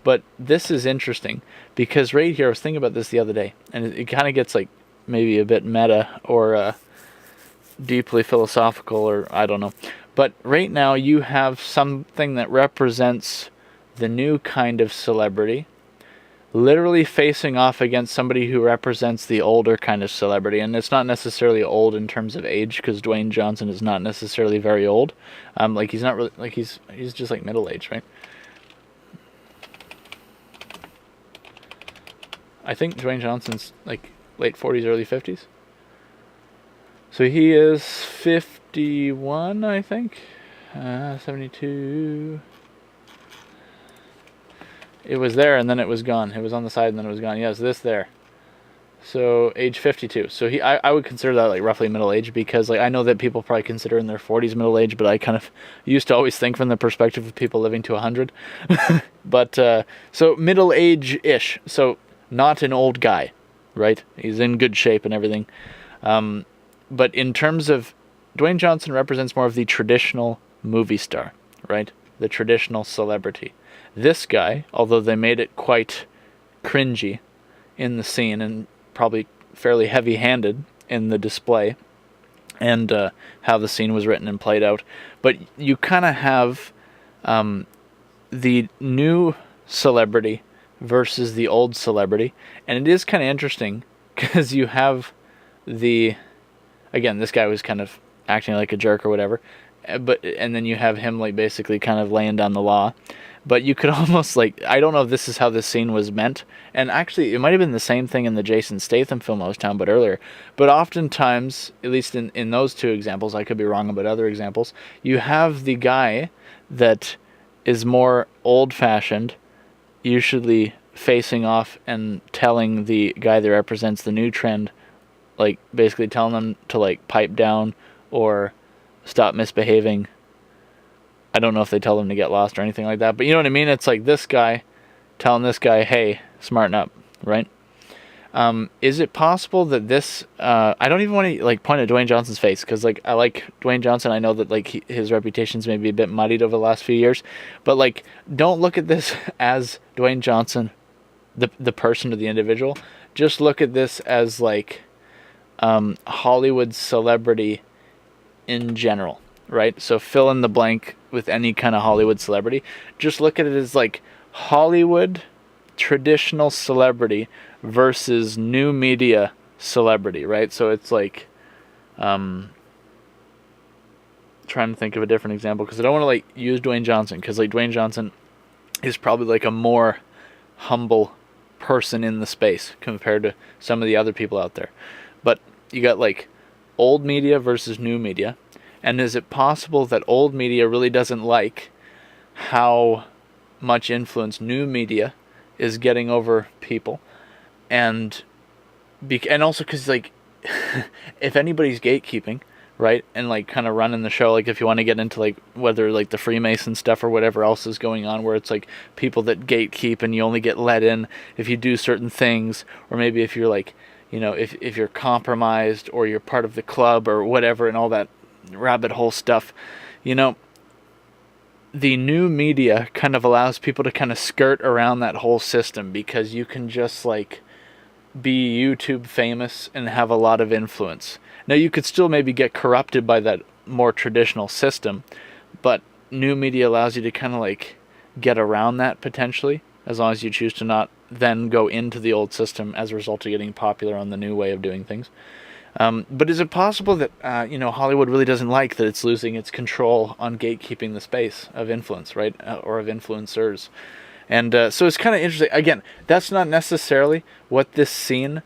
but this is interesting because right here, I was thinking about this the other day, and it kind of gets like maybe a bit meta or deeply philosophical, or I don't know. But right now you have something that represents the new kind of celebrity literally facing off against somebody who represents the older kind of celebrity. And it's not necessarily old in terms of age, because Dwayne Johnson is not necessarily very old. Like he's not really, like he's just like middle-aged, right? I think Dwayne Johnson's like late 40s, early 50s. So he is 51, I think. 72. It was there and then it was gone. It was on the side and then it was gone. Yes, this there. So age 52. So I would consider that like roughly middle age, because like I know that people probably consider in their 40s middle age, but I kind of used to always think from the perspective of people living to 100. But so middle age-ish. So not an old guy, right? He's in good shape and everything. But in terms of, Dwayne Johnson represents more of the traditional movie star, right? The traditional celebrity. This guy, although they made it quite cringy in the scene and probably fairly heavy-handed in the display and how the scene was written and played out, but you kind of have the new celebrity versus the old celebrity, and it is kind of interesting because you have again, this guy was kind of acting like a jerk or whatever, and then you have him like basically kind of laying down the law. But you could almost like, I don't know if this is how this scene was meant, and actually it might have been the same thing in the Jason Statham film I was talking about earlier, but oftentimes, at least in those two examples, I could be wrong about other examples, you have the guy that is more old-fashioned, usually facing off and telling the guy that represents the new trend, like basically telling them to like pipe down or stop misbehaving. I don't know if they tell them to get lost or anything like that, but you know what I mean? It's like this guy telling this guy, hey, smarten up, right? Is it possible that this, I don't even want to like point at Dwayne Johnson's face, because like I like Dwayne Johnson. I know that like his reputation's maybe a bit muddied over the last few years, but like don't look at this as Dwayne Johnson, the person or the individual. Just look at this as like Hollywood celebrity in general, right? So fill in the blank with any kind of Hollywood celebrity. Just look at it as like Hollywood traditional celebrity versus new media celebrity, right? So it's like trying to think of a different example, because I don't want to like use Dwayne Johnson, because like Dwayne Johnson is probably like a more humble person in the space compared to some of the other people out there. But you got like old media versus new media. And is it possible that old media really doesn't like how much influence new media is getting over people? And and also because like if anybody's gatekeeping, right, and like kind of running the show, like if you want to get into like whether like the Freemason stuff or whatever else is going on, where it's like people that gatekeep and you only get let in if you do certain things, or maybe if you're like, if you're compromised or you're part of the club or whatever, and all that rabbit hole stuff, the new media kind of allows people to kind of skirt around that whole system, because you can just like be YouTube famous and have a lot of influence. Now you could still maybe get corrupted by that more traditional system, but new media allows you to kind of like get around that potentially, as long as you choose to not then go into the old system as a result of getting popular on the new way of doing things. But is it possible that Hollywood really doesn't like that it's losing its control on gatekeeping the space of influence, right, or of influencers? And so it's kind of interesting. Again, that's not necessarily what this scene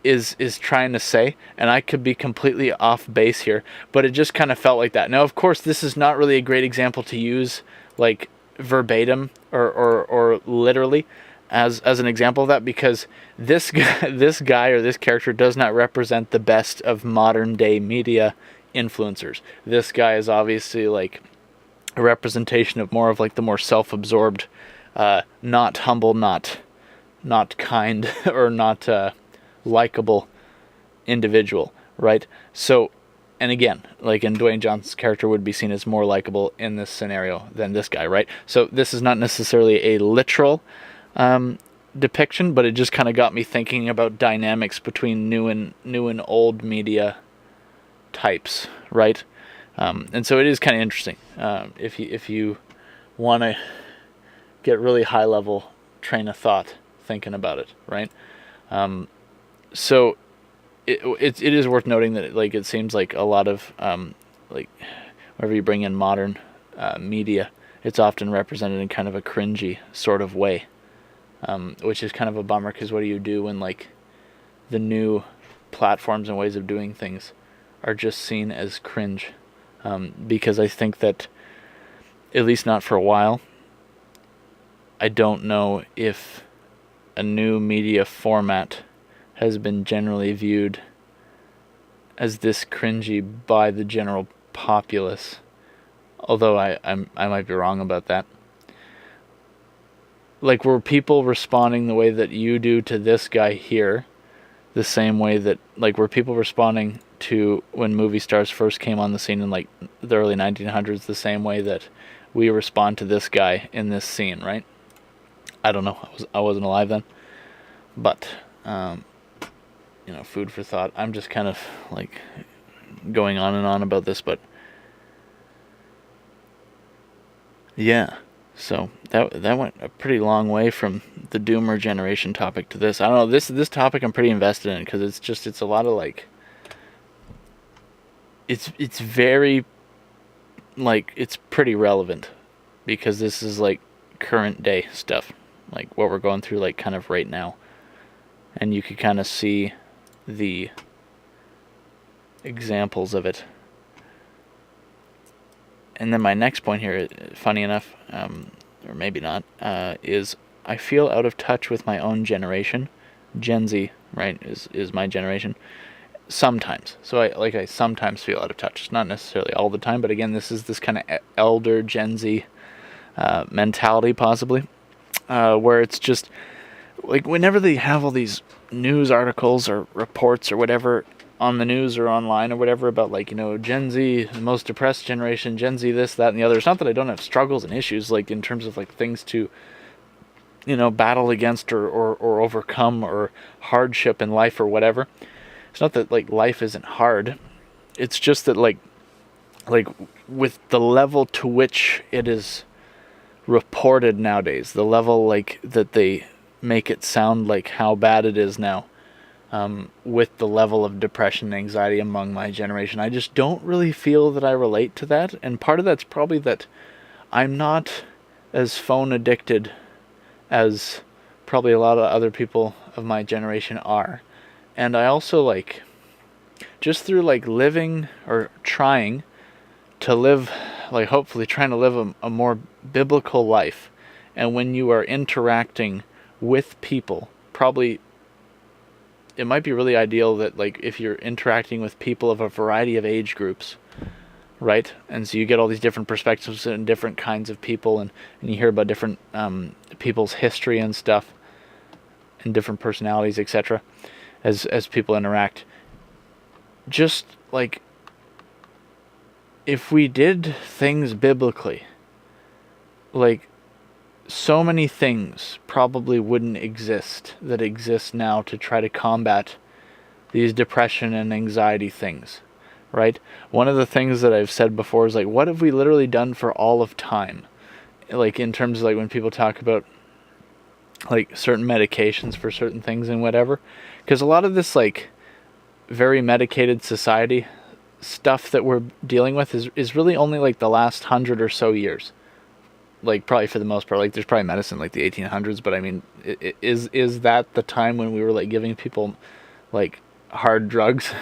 is trying to say, and I could be completely off base here, but it just kind of felt like that. Now, of course, this is not really a great example to use like verbatim or literally as an example of that, because this guy or this character does not represent the best of modern day media influencers. This guy is obviously like a representation of more of like the more self-absorbed, not humble, not kind, or not likable individual, right? So, and again, like in Dwayne Johnson's character would be seen as more likable in this scenario than this guy, right? So this is not necessarily a literal depiction, but it just kind of got me thinking about dynamics between new and old media types, right? And so it is kind of interesting if you want to get really high level train of thought thinking about it, right? So it is worth noting that like it seems like a lot of like whenever you bring in modern media, it's often represented in kind of a cringy sort of way, which is kind of a bummer, because what do you do when like the new platforms and ways of doing things are just seen as cringe? Because I think that, at least not for a while, I don't know if a new media format has been generally viewed as this cringy by the general populace, although I might be wrong about that. Like, were people responding the way that you do to this guy here, the same way that, like, were people responding to when movie stars first came on the scene in, like, the early 1900s, the same way that we respond to this guy in this scene, right? I don't know. I wasn't alive then. But, food for thought. I'm just kind of, like, going on and on about this, but yeah. So that went a pretty long way from the Doomer generation topic to this. I don't know, this topic I'm pretty invested in, because it's a lot of like, it's very, like, it's pretty relevant, because this is like current day stuff, like what we're going through like kind of right now, and you could kind of see the examples of it. And then my next point here, funny enough, or maybe not, is I feel out of touch with my own generation. Gen Z, right, is my generation. Sometimes. So I sometimes feel out of touch. It's not necessarily all the time, but again, this is this kind of elder Gen Z mentality, possibly, where it's just, like, whenever they have all these news articles or reports or whatever on the news or online or whatever about, like, Gen Z, the most depressed generation, Gen Z this, that, and the other. It's not that I don't have struggles and issues, like, in terms of, like, things to, battle against or overcome, or hardship in life or whatever. It's not that, like, life isn't hard. It's just that, like with the level to which it is reported nowadays, the level, like, that they make it sound like how bad it is now, with the level of depression and anxiety among my generation, I just don't really feel that I relate to that. And part of that's probably that I'm not as phone addicted as probably a lot of other people of my generation are. And I also, like, just through, like, living or trying to live, like, hopefully trying to live a more biblical life. And when you are interacting with people, probably it might be really ideal that like if you're interacting with people of a variety of age groups, right? And so you get all these different perspectives and different kinds of people, and you hear about different people's history and stuff, and different personalities, etc. As people interact. Just like if we did things biblically, like so many things probably wouldn't exist that exist now to try to combat these depression and anxiety things, right? One of the things that I've said before is like, what have we literally done for all of time? Like in terms of like when people talk about like certain medications for certain things and whatever, because a lot of this like very medicated society stuff that we're dealing with is really only like the last 100 or so years. Like probably for the most part, like there's probably medicine like the 1800s, but I mean, is that the time when we were like giving people like hard drugs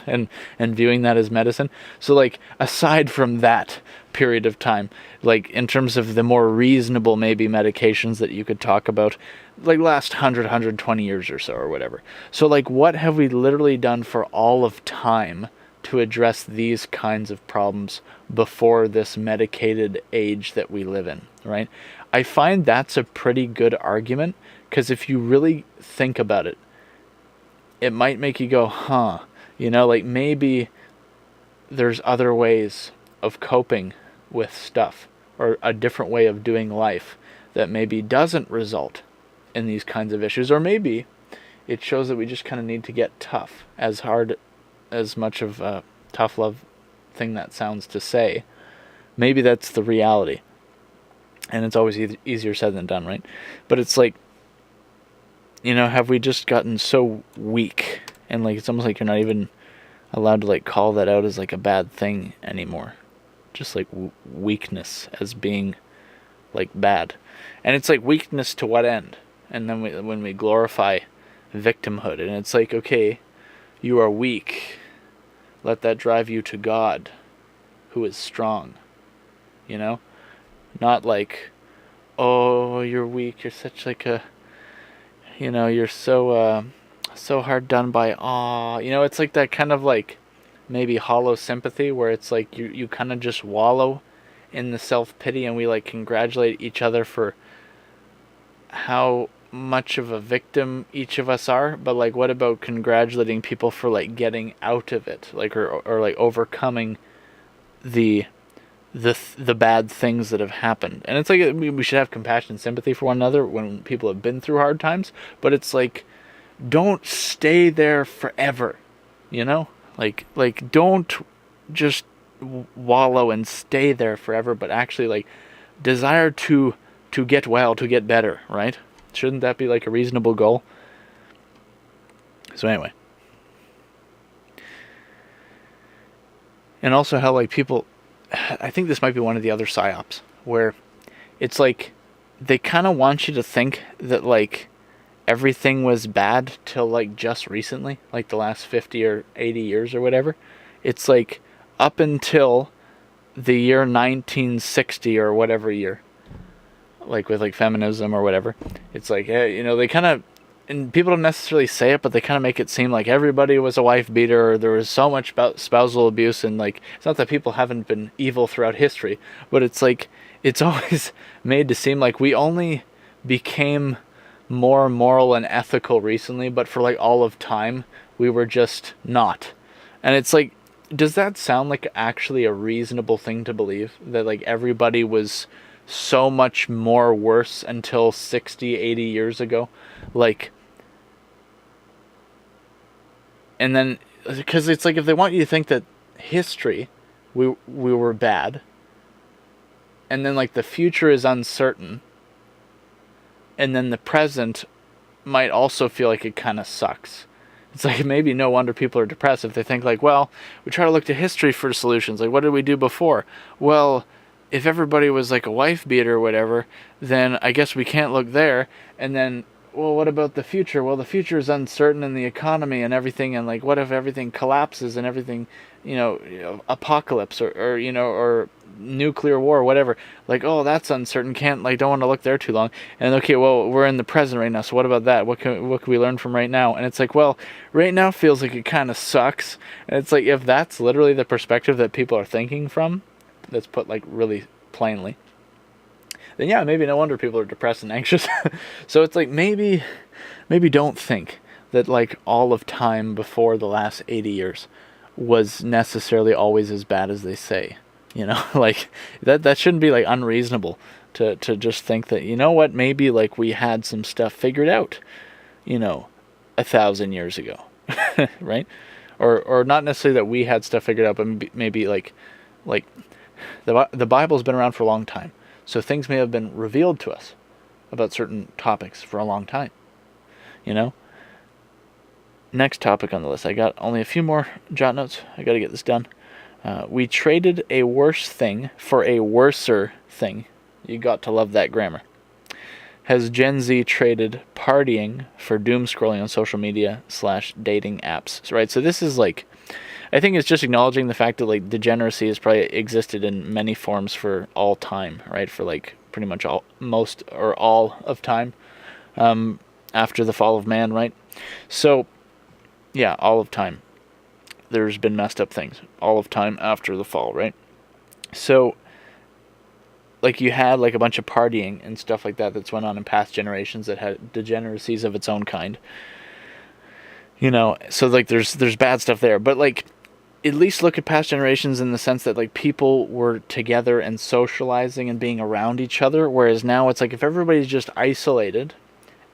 and viewing that as medicine? So like aside from that period of time, like in terms of the more reasonable maybe medications that you could talk about, like last 120 years or so or whatever. So like what have we literally done for all of time to address these kinds of problems before this medicated age that we live in, right? I find that's a pretty good argument, because if you really think about it, it might make you go, huh, you know, like maybe there's other ways of coping with stuff, or a different way of doing life that maybe doesn't result in these kinds of issues. Or maybe it shows that we just kind of need to get tough, as much of a tough love thing that sounds to say. Maybe that's the reality, and it's always easier said than done, right? But it's like, you know, have we just gotten so weak, and like it's almost like you're not even allowed to like call that out as like a bad thing anymore, just like weakness as being like bad. And it's like weakness to what end? And then when we glorify victimhood, and it's like, okay, you are weak, let that drive you to God, who is strong, you know? Not like, oh, you're weak, you're such like a, you know, you're so hard done by, aw, you know, it's like that kind of like maybe hollow sympathy where it's like you kind of just wallow in the self-pity, and we like congratulate each other for how much of a victim each of us are. But like, what about congratulating people for like getting out of it, like or like overcoming the bad things that have happened? And it's like we should have compassion and sympathy for one another when people have been through hard times, but it's like, don't stay there forever, you know? Like don't just wallow and stay there forever, but actually like desire to get well, to get better, right? Shouldn't that be like a reasonable goal? So anyway. And also how like people, I think this might be one of the other psyops, where it's like they kind of want you to think that like everything was bad till like just recently, like the last 50 or 80 years or whatever. It's like up until the year 1960 or whatever year, like with like feminism or whatever. It's like, you know, they kind of, and people don't necessarily say it, but they kind of make it seem like everybody was a wife beater, or there was so much about spousal abuse. And like, it's not that people haven't been evil throughout history, but it's like, it's always made to seem like we only became more moral and ethical recently, but for like all of time we were just not. And it's like, does that sound like actually a reasonable thing to believe, that like everybody was so much more worse until 60, 80 years ago? Like, and then, because it's like if they want you to think that history, we were bad, and then like the future is uncertain, and then the present might also feel like it kind of sucks. It's like maybe no wonder people are depressed if they think like, well, we try to look to history for solutions. Like, what did we do before? Well, if everybody was like a wife beater or whatever, then I guess we can't look there. And then, well, what about the future? Well, the future is uncertain in the economy and everything. And like, what if everything collapses and everything, you know, apocalypse or you know, or nuclear war, whatever. Like, oh, that's uncertain. Can't, like, don't want to look there too long. And okay, well, we're in the present right now. So what about that? What can we learn from right now? And it's like, well, right now feels like it kind of sucks. And it's like, if that's literally the perspective that people are thinking from, that's put like really plainly, then yeah, maybe no wonder people are depressed and anxious. So it's like, maybe don't think that like all of time before the last 80 years was necessarily always as bad as they say. You know, like that shouldn't be like unreasonable to just think that, you know what, maybe like we had some stuff figured out, you know, 1,000 years ago, right? Or not necessarily that we had stuff figured out, but maybe like the Bible's been around for a long time, so things may have been revealed to us about certain topics for a long time, you know. Next topic on the list. I got only a few more jot notes. I got to get this done. We traded a worse thing for a worser thing. You got to love that grammar. Has Gen Z traded partying for doom scrolling on social media / dating apps? Right. So this is like, I think it's just acknowledging the fact that like degeneracy has probably existed in many forms for all time. Right. For like pretty much most or all of time after the fall of man. Right. So yeah, all of time. There's been messed up things all of time after the fall, right? So, like, you had like a bunch of partying and stuff like that that's went on in past generations that had degeneracies of its own kind. You know, so like there's bad stuff there, but like at least look at past generations in the sense that like people were together and socializing and being around each other, whereas now it's like if everybody's just isolated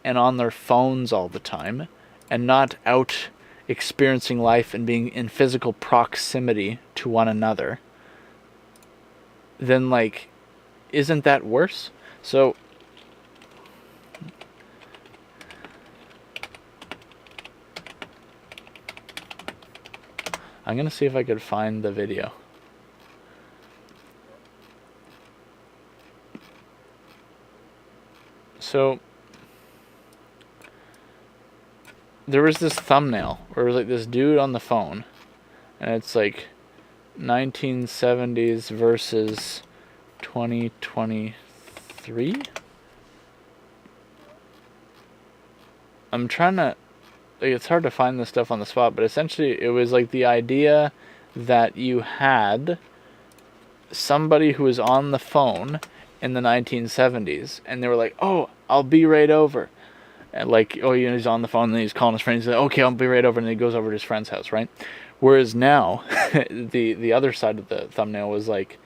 and on their phones all the time and not out experiencing life and being in physical proximity to one another, then like, isn't that worse? So I'm gonna see if I could find the video. So there was this thumbnail where it was like this dude on the phone, and it's like 1970s versus 2023. I'm trying to, like, it's hard to find this stuff on the spot, but essentially it was like the idea that you had somebody who was on the phone in the 1970s, and they were like, oh, I'll be right over. And like, oh, you know, he's on the phone, and then he's calling his friend. He's like, okay, I'll be right over, and then he goes over to his friend's house, right? Whereas now, the other side of the thumbnail was like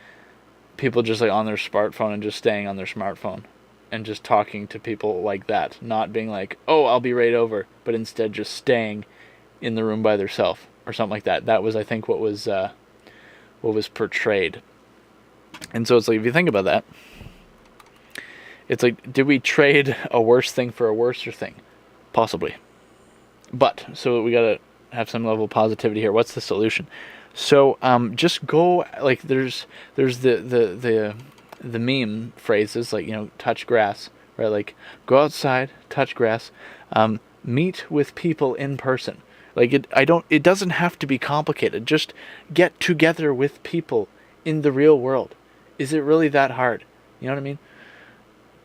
people just like on their smartphone and just staying on their smartphone and just talking to people like that, not being like, oh, I'll be right over, but instead just staying in the room by themselves or something like that. That was, I think, what was portrayed. And so it's like, if you think about that, it's like, did we trade a worse thing for a worser thing? Possibly. But, so we gotta have some level of positivity here. What's the solution? So, just go, like, there's the meme phrases, like, you know, touch grass, right? Like, go outside, touch grass, meet with people in person. Like, it doesn't have to be complicated. Just get together with people in the real world. Is it really that hard? You know what I mean?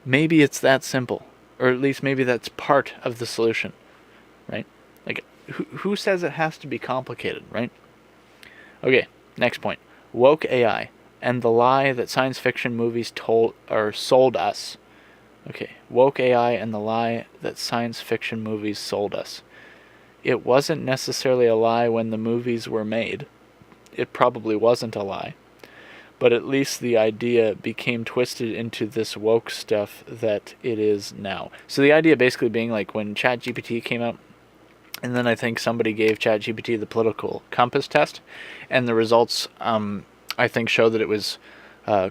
Maybe it's that simple, or at least maybe that's part of the solution, right? Like, who says it has to be complicated, right? Okay, next point. Woke AI and the lie that science fiction movies sold us. Okay, woke AI and the lie that science fiction movies sold us. It wasn't necessarily a lie when the movies were made. It probably wasn't a lie. But at least the idea became twisted into this woke stuff that it is now. So the idea basically being like when ChatGPT came out, and then I think somebody gave ChatGPT the political compass test, and the results, I think, show that it was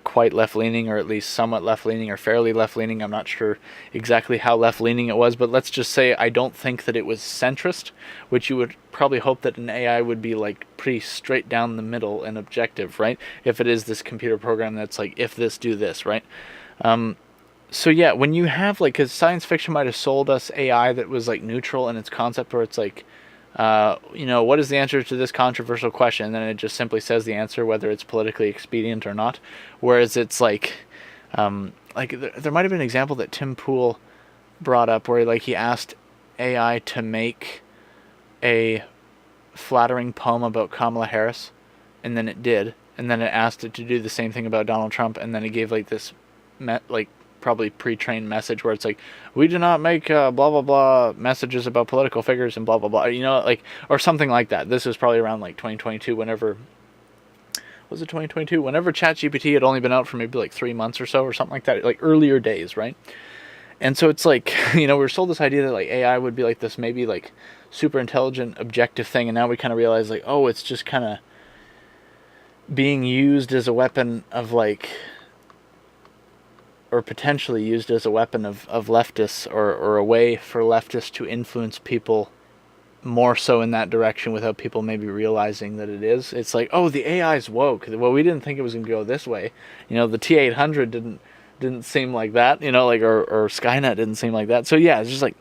quite left-leaning, or at least somewhat left-leaning, or fairly left-leaning. I'm not sure exactly how left-leaning it was, but let's just say I don't think that it was centrist, which you would probably hope that an AI would be like pretty straight down the middle and objective, right? If it is this computer program that's like, if this, do this, right? So yeah, when you have like, because science fiction might have sold us AI that was like neutral in its concept, or it's like what is the answer to this controversial question? And then it just simply says the answer, whether it's politically expedient or not. Whereas it's like there might have been an example that Tim Pool brought up where like he asked AI to make a flattering poem about Kamala Harris, and then it did, and then it asked it to do the same thing about Donald Trump, and then it gave like this probably pre-trained message where it's like, we do not make blah blah blah messages about political figures and blah blah blah, or something like that. This was probably around like 2022, whenever was it 2022, whenever ChatGPT had only been out for maybe like 3 months or so, or something like that, like earlier days, right? And so it's like, we were sold this idea that like AI would be like this maybe like super intelligent objective thing, and now we kind of realize like, oh, it's just kind of being used as a weapon of like, or potentially used as a weapon of leftists, or a way for leftists to influence people more so in that direction without people maybe realizing that it is. It's like, oh, the AI's woke. Well, we didn't think it was going to go this way. The T-800 didn't seem like that, or Skynet didn't seem like that. So yeah, it's just like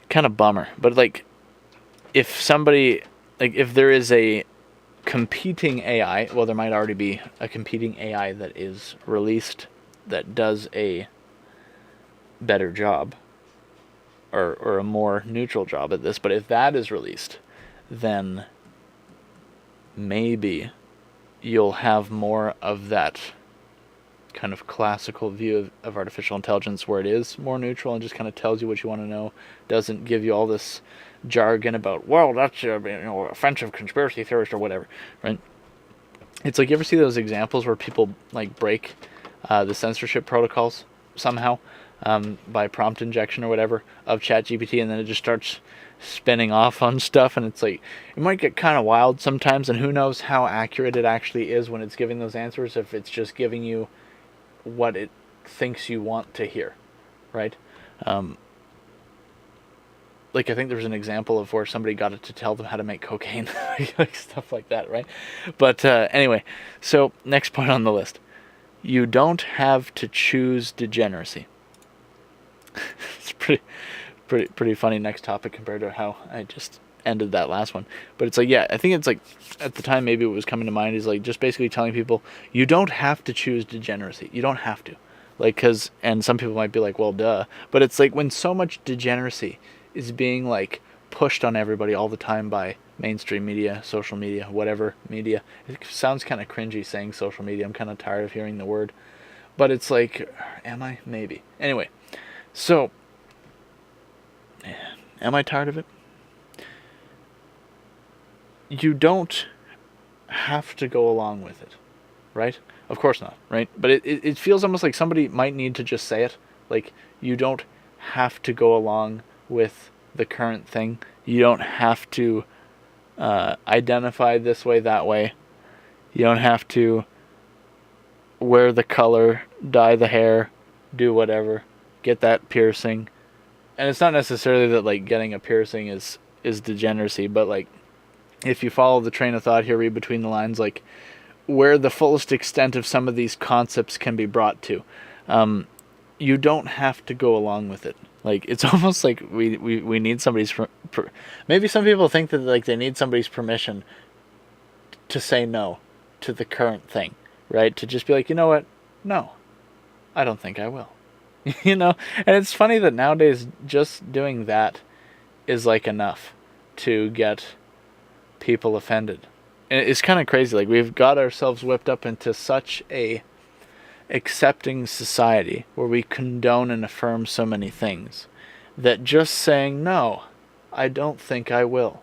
kind of bummer. But like, if there is a competing AI, well, there might already be a competing AI that is released that does a better job, or a more neutral job at this. But if that is released, then maybe you'll have more of that kind of classical view of artificial intelligence, where it is more neutral and just kind of tells you what you want to know, doesn't give you all this jargon about, well, that's offensive conspiracy theorist or whatever, right? It's like, you ever see those examples where people like break the censorship protocols somehow by prompt injection or whatever of ChatGPT, and then it just starts spinning off on stuff, and it's like, it might get kind of wild sometimes, and who knows how accurate it actually is when it's giving those answers, if it's just giving you what it thinks you want to hear, right? Like, I think there was an example of where somebody got it to tell them how to make cocaine, like stuff like that, right? But anyway, so next point on the list. You don't have to choose degeneracy. It's pretty funny next topic compared to how I just ended that last one. But it's like, yeah, I think it's like, at the time maybe what was coming to mind is like just basically telling people, you don't have to choose degeneracy. You don't have to. Like, and some people might be like, well, duh. But it's like, when so much degeneracy is being like pushed on everybody all the time by mainstream media, social media, whatever media. It sounds kind of cringy saying social media. I'm kind of tired of hearing the word. But it's like, am I? Maybe. Anyway, so, am I tired of it? You don't have to go along with it, right? Of course not, right? But it feels almost like somebody might need to just say it. Like, you don't have to go along with the current thing. You don't have to identify this way, that way. You don't have to wear the color, dye the hair, do whatever, get that piercing. And it's not necessarily that like getting a piercing is degeneracy, but like, if you follow the train of thought here, read between the lines, like where the fullest extent of some of these concepts can be brought to, you don't have to go along with it. Like, it's almost like we need somebody's maybe some people think that like they need somebody's permission to say no to the current thing, right? To just be like, you know what? No, I don't think I will. And it's funny that nowadays just doing that is like enough to get people offended. And it's kind of crazy. Like, we've got ourselves whipped up into such a accepting society where we condone and affirm so many things that just saying, no, I don't think I will,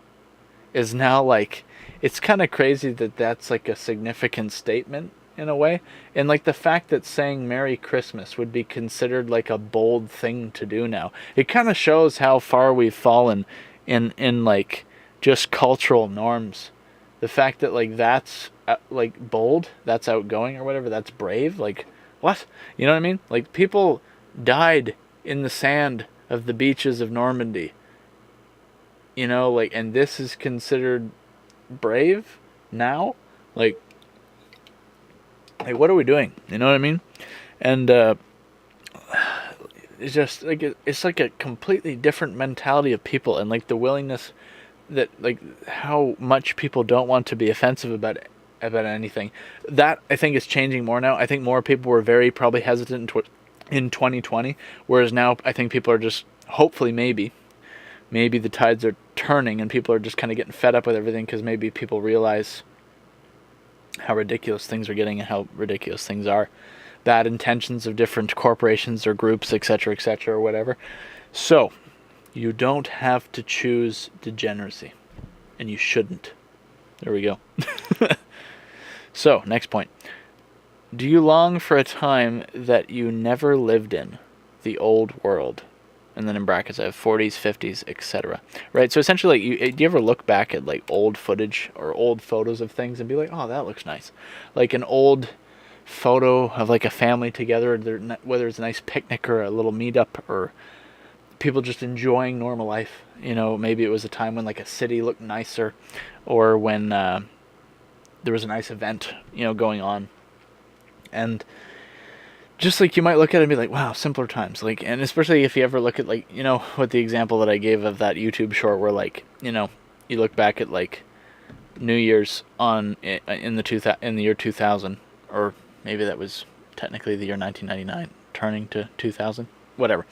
is now like, it's kind of crazy that that's like a significant statement in a way. And like the fact that saying Merry Christmas would be considered like a bold thing to do now, it kind of shows how far we've fallen in like just cultural norms. The fact that like that's like bold, that's outgoing or whatever, that's brave, like what? You know what I mean? Like, people died in the sand of the beaches of Normandy. Like, and this is considered brave now? Like what are we doing? You know what I mean? And it's just like it's like a completely different mentality of people, and like the willingness that like how much people don't want to be offensive about anything. That I think is changing more now. I think more people were very probably hesitant in 2020, whereas now I think people are just hopefully maybe the tides are turning and people are just kind of getting fed up with everything because maybe people realize how ridiculous things are getting and how ridiculous things are. Bad intentions of different corporations or groups, etc., or whatever. So, you don't have to choose degeneracy. And you shouldn't. There we go. So, next point. Do you long for a time that you never lived in? The old world. And then in brackets I have 40s, 50s, etc. Right? So essentially, like, do you ever look back at like old footage or old photos of things and be like, oh, that looks nice? Like an old photo of like a family together, whether it's a nice picnic or a little meetup or people just enjoying normal life. You know, maybe it was a time when like a city looked nicer, or when there was a nice event, you know, going on. And just like you might look at it and be like, wow, simpler times. Like, and especially if you ever look at like, you know, with the example that I gave of that YouTube short where like, you know, you look back at like New Year's in the year 2000, or maybe that was technically the year 1999 turning to 2000, whatever.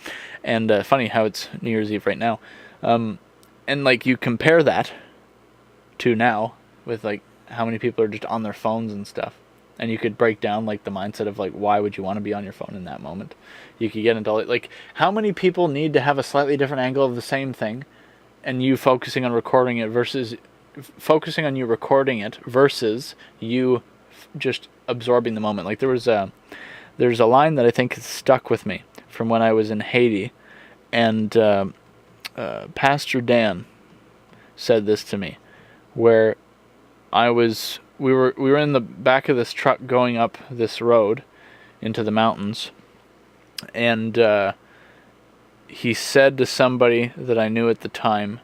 And funny how it's New Year's Eve right now. And like you compare that to now with like how many people are just on their phones and stuff. And you could break down like the mindset of like, why would you want to be on your phone in that moment? You could get into like how many people need to have a slightly different angle of the same thing, and you focusing on recording it versus focusing on you recording it versus you just absorbing the moment. Like there's a line that I think stuck with me from when I was in Haiti, and Pastor Dan said this to me, where we were in the back of this truck going up this road into the mountains, and he said to somebody that I knew at the time,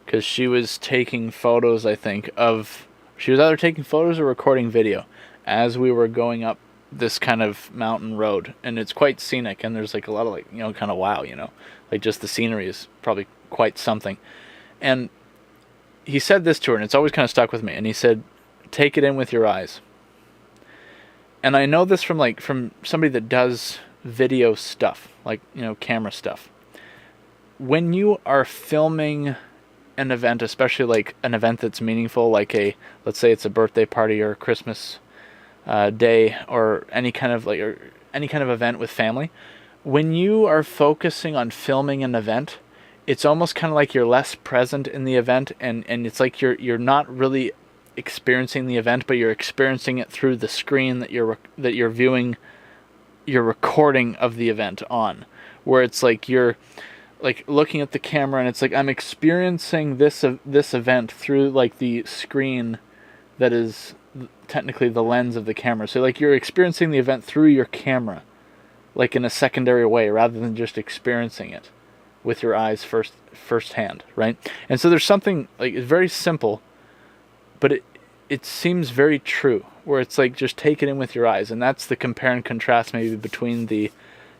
because she was taking photos, I think, she was either taking photos or recording video as we were going up this kind of mountain road, and it's quite scenic, and there's like a lot of like, you know, kind of wow, you know, like just the scenery is probably quite something. And he said this to her, and it's always kind of stuck with me, and he said, take it in with your eyes. And I know this from somebody that does video stuff, like, you know, camera stuff. When you are filming an event, especially like an event that's meaningful, like let's say it's a birthday party or a Christmas day, or any kind of event with family, when you are focusing on filming an event, it's almost kind of like you're less present in the event, and it's like you're not really experiencing the event, but you're experiencing it through the screen that you're viewing your recording of the event on, where it's like you're like looking at the camera and it's like I'm experiencing this event through like the screen that is technically the lens of the camera. So like you're experiencing the event through your camera, like in a secondary way, rather than just experiencing it with your eyes firsthand, right? And so there's something like, it's very simple, but it seems very true, where it's like just take it in with your eyes. And that's the compare and contrast maybe between the,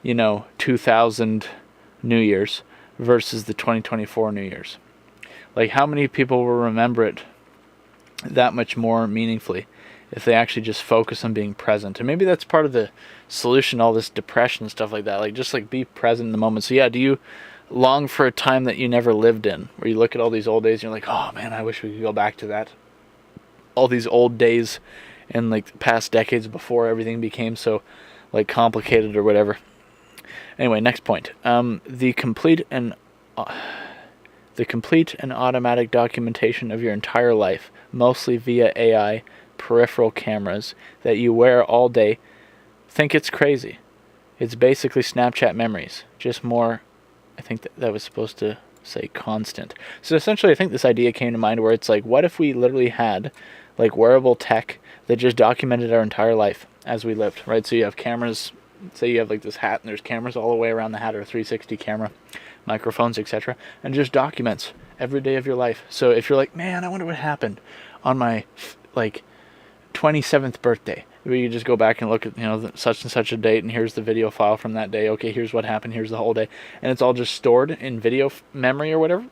you know, 2000 New Year's versus the 2024 New Year's. Like how many people will remember it that much more meaningfully if they actually just focus on being present? And maybe that's part of the solution to all this depression and stuff like that. Like just like be present in the moment. So yeah, do you long for a time that you never lived in, where you look at all these old days and you're like, oh man, I wish we could go back to that? All these old days in like past decades before everything became so like complicated or whatever. Anyway, next point. The complete and automatic documentation of your entire life, mostly via AI peripheral cameras that you wear all day. Think it's crazy. It's basically Snapchat memories, just more. I think that was supposed to say constant. So essentially, I think this idea came to mind where it's like, what if we literally had like wearable tech that just documented our entire life as we lived, right? So you have cameras, say you have like this hat and there's cameras all the way around the hat, or a 360 camera, microphones, etc., and just documents every day of your life. So if you're like, man, I wonder what happened on my like 27th birthday, where you just go back and look at, such and such a date, and here's the video file from that day. Okay, here's what happened. Here's the whole day. And it's all just stored in video memory or whatever.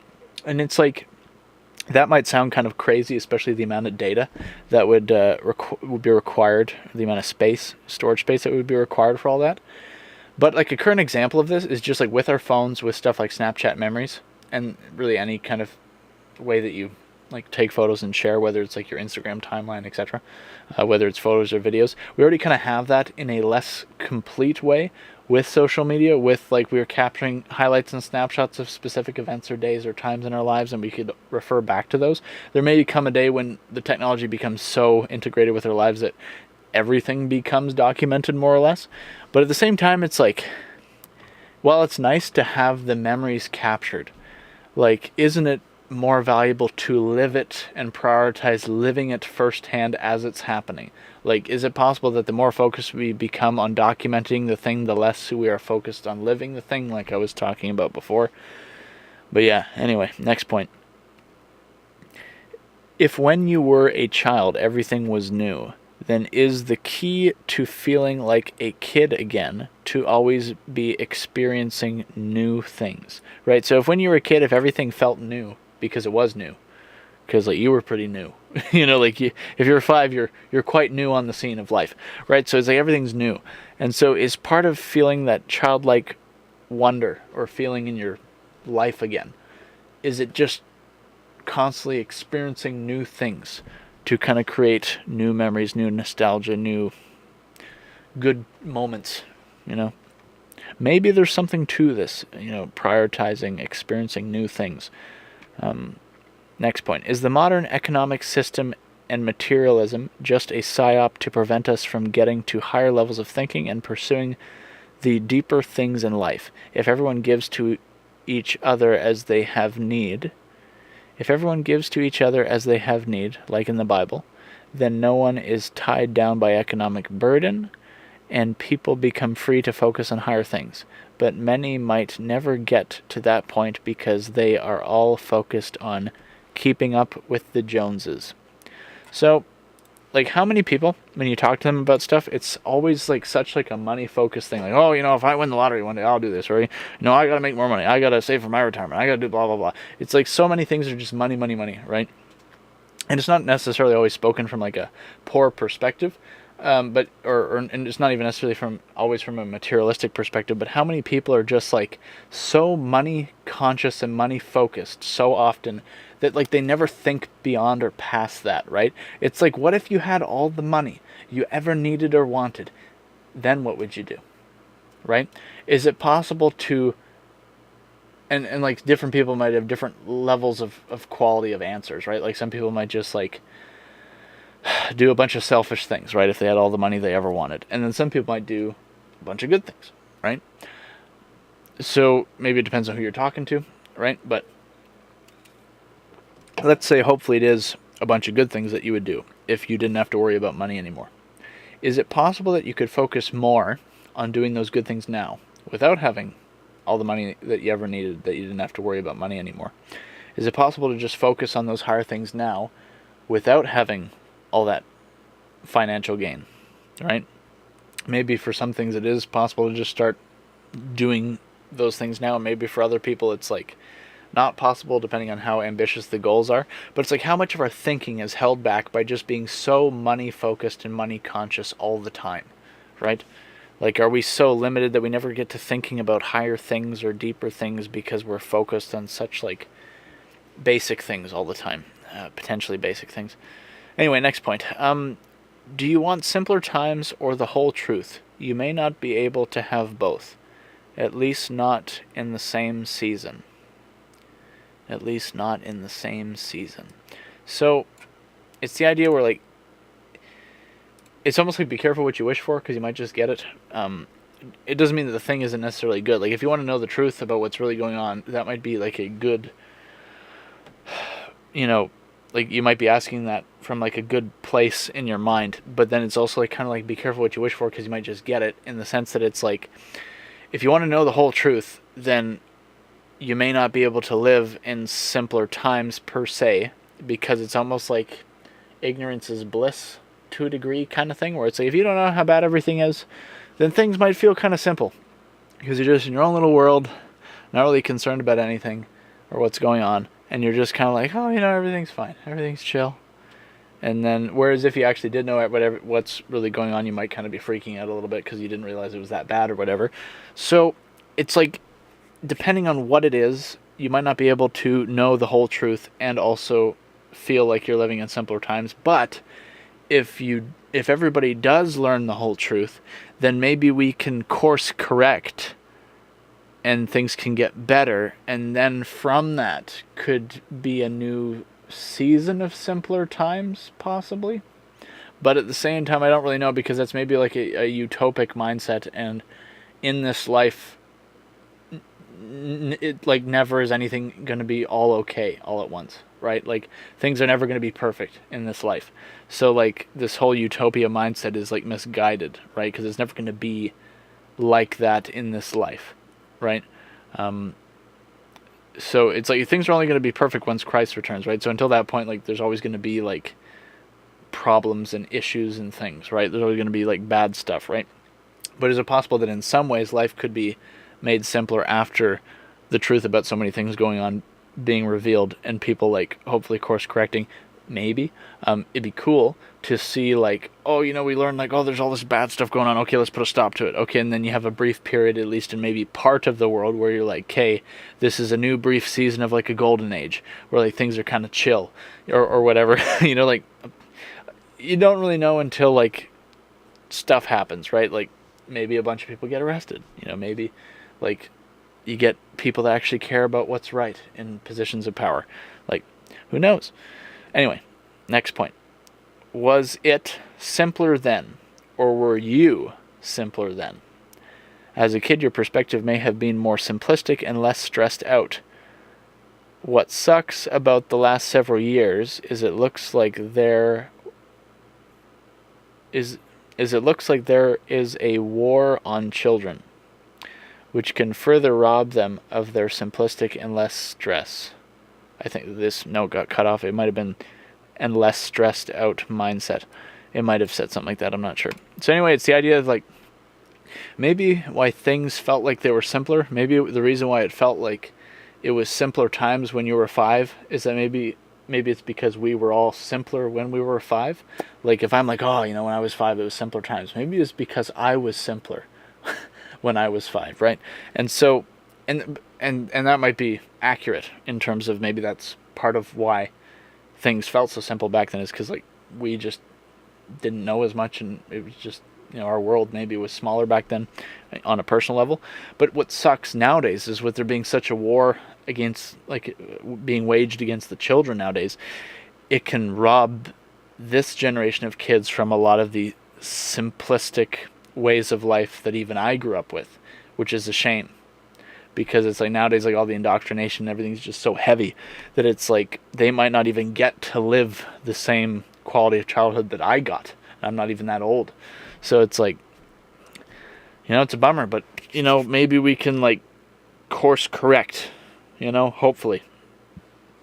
And it's like, that might sound kind of crazy, especially the amount of data that would be required, the amount of storage space that would be required for all that. But like a current example of this is just like with our phones, with stuff like Snapchat memories, and really any kind of way that you like take photos and share, whether it's like your Instagram timeline, etc., whether it's photos or videos. We already kind of have that in a less complete way with social media, with like we were capturing highlights and snapshots of specific events or days or times in our lives, and we could refer back to those. There may come a day when the technology becomes so integrated with our lives that everything becomes documented more or less. But at the same time, it's like, while it's nice to have the memories captured, like, isn't it more valuable to live it and prioritize living it firsthand as it's happening? Like, is it possible that the more focused we become on documenting the thing, the less we are focused on living the thing, like I was talking about before? But yeah, anyway, next point. If when you were a child everything was new, then is the key to feeling like a kid again to always be experiencing new things, right? So if when you were a kid, if everything felt new because it was new, because like you were pretty new, like if you're 5, you're quite new on the scene of life, right? So it's like everything's new. And so is part of feeling that childlike wonder or feeling in your life again, is it just constantly experiencing new things to kind of create new memories, new nostalgia, new good moments, Maybe there's something to this, prioritizing, experiencing new things. Next point. Is the modern economic system and materialism just a psyop to prevent us from getting to higher levels of thinking and pursuing the deeper things in life? If everyone gives to each other as they have need, like in the Bible, then no one is tied down by economic burden, and people become free to focus on higher things. But many might never get to that point because they are all focused on keeping up with the Joneses. So, like, how many people, when you talk to them about stuff, it's always like such like a money-focused thing. Like, oh, if I win the lottery one day, I'll do this. Or, I got to make more money. I got to save for my retirement. I got to do blah, blah, blah. It's like so many things are just money, money, money, right? And it's not necessarily always spoken from like a poor perspective, and it's not even necessarily always from a materialistic perspective, but how many people are just like so money conscious and money focused so often that like they never think beyond or past that, right? It's like, what if you had all the money you ever needed or wanted? Then what would you do, right? Is it possible to, and like different people might have different levels of quality of answers, right? Like some people might just like do a bunch of selfish things, right, if they had all the money they ever wanted. And then some people might do a bunch of good things, right? So maybe it depends on who you're talking to, right? But let's say hopefully it is a bunch of good things that you would do if you didn't have to worry about money anymore. Is it possible that you could focus more on doing those good things now without having all the money that you ever needed, that you didn't have to worry about money anymore? Is it possible to just focus on those higher things now without having all that financial gain, right? Maybe for some things it is possible to just start doing those things now. Maybe for other people it's like not possible, depending on how ambitious the goals are. But it's like how much of our thinking is held back by just being so money focused and money conscious all the time, right? Like, are we so limited that we never get to thinking about higher things or deeper things because we're focused on such like basic things all the time, potentially basic things? Anyway, next point. Do you want simpler times or the whole truth? You may not be able to have both. At least not in the same season. So, it's the idea where, like, it's almost like be careful what you wish for, because you might just get it. It doesn't mean that the thing isn't necessarily good. Like, if you want to know the truth about what's really going on, that might be, like, a good, like, you might be asking that from, like, a good place in your mind, but then it's also, like, kind of like, be careful what you wish for, because you might just get it, in the sense that it's, like, if you want to know the whole truth, then you may not be able to live in simpler times, per se, because it's almost like ignorance is bliss to a degree kind of thing, where it's like, if you don't know how bad everything is, then things might feel kind of simple. Because you're just in your own little world, not really concerned about anything or what's going on. And you're just kind of like, oh, everything's fine. Everything's chill. And then, whereas if you actually did know what's really going on, you might kind of be freaking out a little bit because you didn't realize it was that bad or whatever. So it's like, depending on what it is, you might not be able to know the whole truth and also feel like you're living in simpler times. But if everybody does learn the whole truth, then maybe we can course correct and things can get better, and then from that could be a new season of simpler times, possibly. But at the same time, I don't really know, because that's maybe like a utopic mindset, and in this life, it like never is anything going to be all okay all at once, right? Like, things are never going to be perfect in this life. So like this whole utopia mindset is like misguided, right? Because it's never going to be like that in this life, right? So it's like things are only going to be perfect once Christ returns, right? So until that point, like, there's always going to be like problems and issues and things, right? There's always going to be like bad stuff, right? But is it possible that in some ways life could be made simpler after the truth about so many things going on being revealed, and people like hopefully course correcting? Maybe. It'd be cool to see like, oh, we learned like, oh, there's all this bad stuff going on. Okay, let's put a stop to it. Okay, and then you have a brief period, at least in maybe part of the world, where you're like, okay, this is a new brief season of like a golden age, where like things are kind of chill, or whatever. Like, you don't really know until like stuff happens, right? Like, maybe a bunch of people get arrested. Maybe like you get people that actually care about what's right in positions of power. Like, who knows? Anyway, next point. Was it simpler then, or were you simpler then? As a kid, your perspective may have been more simplistic and less stressed out. What sucks about the last several years is it looks like there is a war on children, which can further rob them of their simplistic and less stress. I think this note got cut off. It might have been and less stressed out mindset. It might have said something like that. I'm not sure. So anyway, it's the idea of like, maybe why things felt like they were simpler. Maybe the reason why it felt like it was simpler times when you were 5 is that maybe it's because we were all simpler when we were 5. Like, if I'm like, oh, when I was 5, it was simpler times. Maybe it's because I was simpler when I was 5, right? And so, and that might be accurate in terms of maybe that's part of why things felt so simple back then, is because like we just didn't know as much, and it was just, our world maybe was smaller back then on a personal level. But what sucks nowadays is with there being such a war against, like, being waged against the children nowadays, it can rob this generation of kids from a lot of the simplistic ways of life that even I grew up with, which is a shame. Because it's like nowadays, like all the indoctrination and everything's just so heavy that it's like they might not even get to live the same quality of childhood that I got. I'm not even that old. So it's like, it's a bummer, but, maybe we can like course correct, hopefully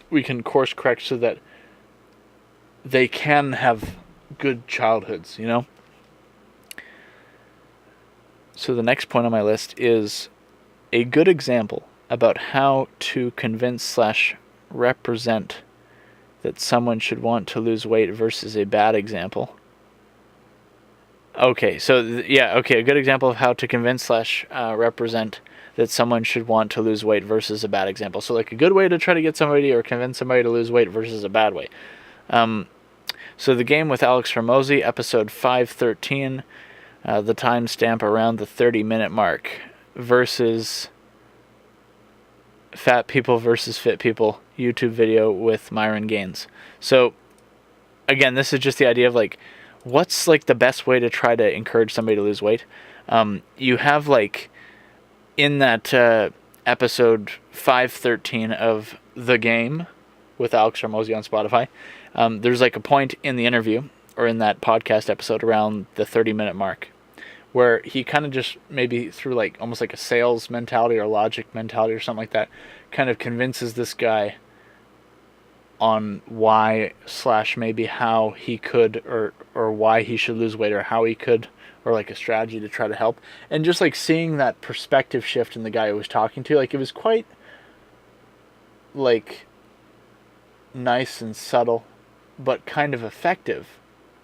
we can course correct so that they can have good childhoods, So the next point on my list is a good example about how to convince/represent that someone should want to lose weight versus a bad example. Okay, so a good example of how to convince/represent that someone should want to lose weight versus a bad example. So like a good way to try to get somebody or convince somebody to lose weight versus a bad way. So the game with Alex Hormozi, episode 513, the timestamp around the 30-minute mark, versus Fat People versus Fit People YouTube video with Myron Gaines. So again, this is just the idea of like, what's like the best way to try to encourage somebody to lose weight? You have like in that episode 513 of The Game with Alex Hormozi on Spotify, there's like a point in the interview or in that podcast episode around the 30-minute mark where he kind of just maybe through like almost like a sales mentality or logic mentality or something like that kind of convinces this guy on why / maybe how he could, or why he should lose weight, or how he could, or like a strategy to try to help. And just like seeing that perspective shift in the guy who was talking to, like it was quite like nice and subtle, but kind of effective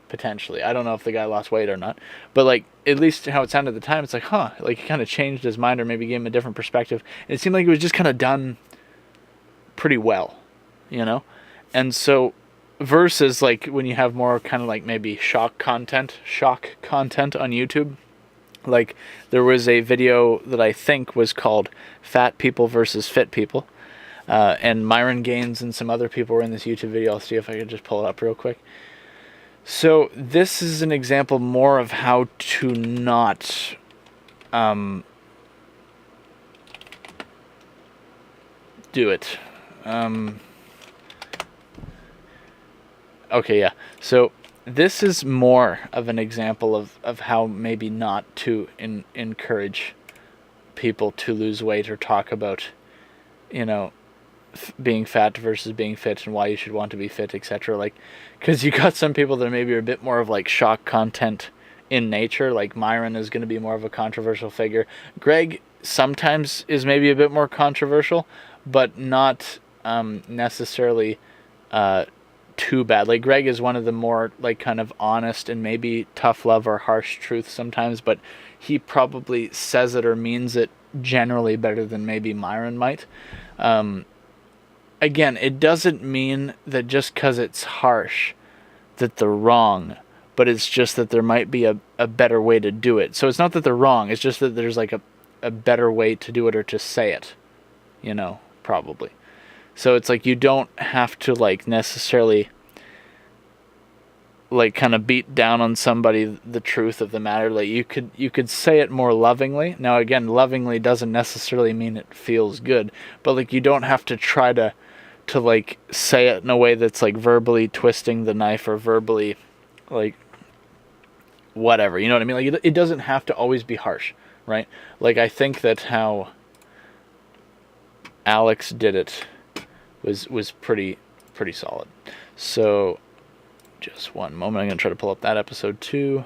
potentially. I don't know if the guy lost weight or not, but like at least how it sounded at the time, it's like, huh, like he kind of changed his mind or maybe gave him a different perspective. And it seemed like it was just kind of done pretty well, you know? And so versus like when you have more kind of like maybe shock content on YouTube. Like there was a video that I think was called Fat People versus Fit People. And Myron Gaines and some other people were in this YouTube video. I'll see if I can just pull it up real quick. So this is an example more of how to not do it. Okay, yeah. So this is more of an example of how maybe not to encourage people to lose weight or talk about, you know, being fat versus being fit and why you should want to be fit, etc. Like, because you got some people that maybe are a bit more of like shock content in nature. Like Myron is going to be more of a controversial figure. Greg sometimes is maybe a bit more controversial, but not necessarily too bad. Like Greg is one of the more like kind of honest and maybe tough love or harsh truth sometimes, but he probably says it or means it generally better than maybe Myron might. Again, it doesn't mean that just because it's harsh that they're wrong, but it's just that there might be a better way to do it. So it's not that they're wrong, it's just that there's like a better way to do it or to say it, you know, probably. So it's like you don't have to like necessarily like kind of beat down on somebody the truth of the matter. Like you could say it more lovingly. Now again, lovingly doesn't necessarily mean it feels good, but like you don't have to try to like say it in a way that's like verbally twisting the knife or verbally like whatever, you know what I mean? Like it doesn't have to always be harsh, right? Like I think that how Alex did it was pretty solid. So just one moment, I'm going to try to pull up that episode too.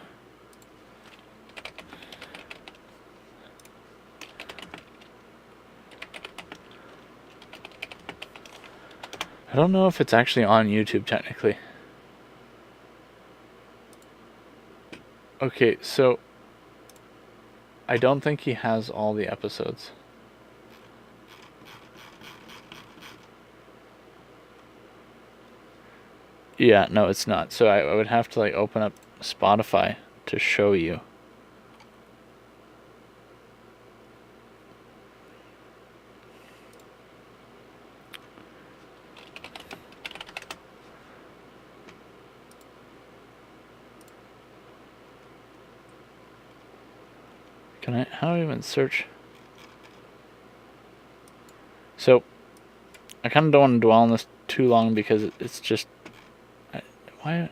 I don't know if it's actually on YouTube technically. Okay, so I don't think he has all the episodes. Yeah, no, it's not. So I would have to like open up Spotify to show you. How do I even search? So I kind of don't want to dwell on this too long because it's just why.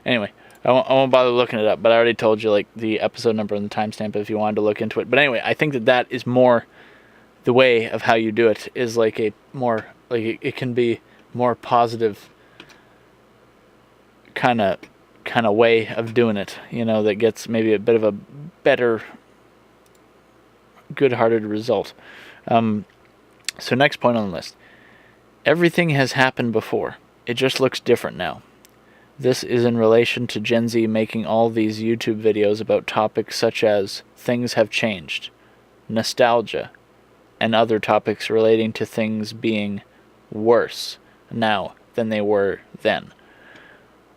Anyway, I won't bother looking it up, but I already told you like the episode number and the timestamp if you wanted to look into it. But anyway, I think that is more the way of how you do it is like a more like it can be more positive kind of way of doing it, you know, that gets maybe a bit of a better good-hearted result. So next point on the list. Everything has happened before. It just looks different now. This is in relation to Gen Z making all these YouTube videos about topics such as things have changed, nostalgia, and other topics relating to things being worse now than they were then.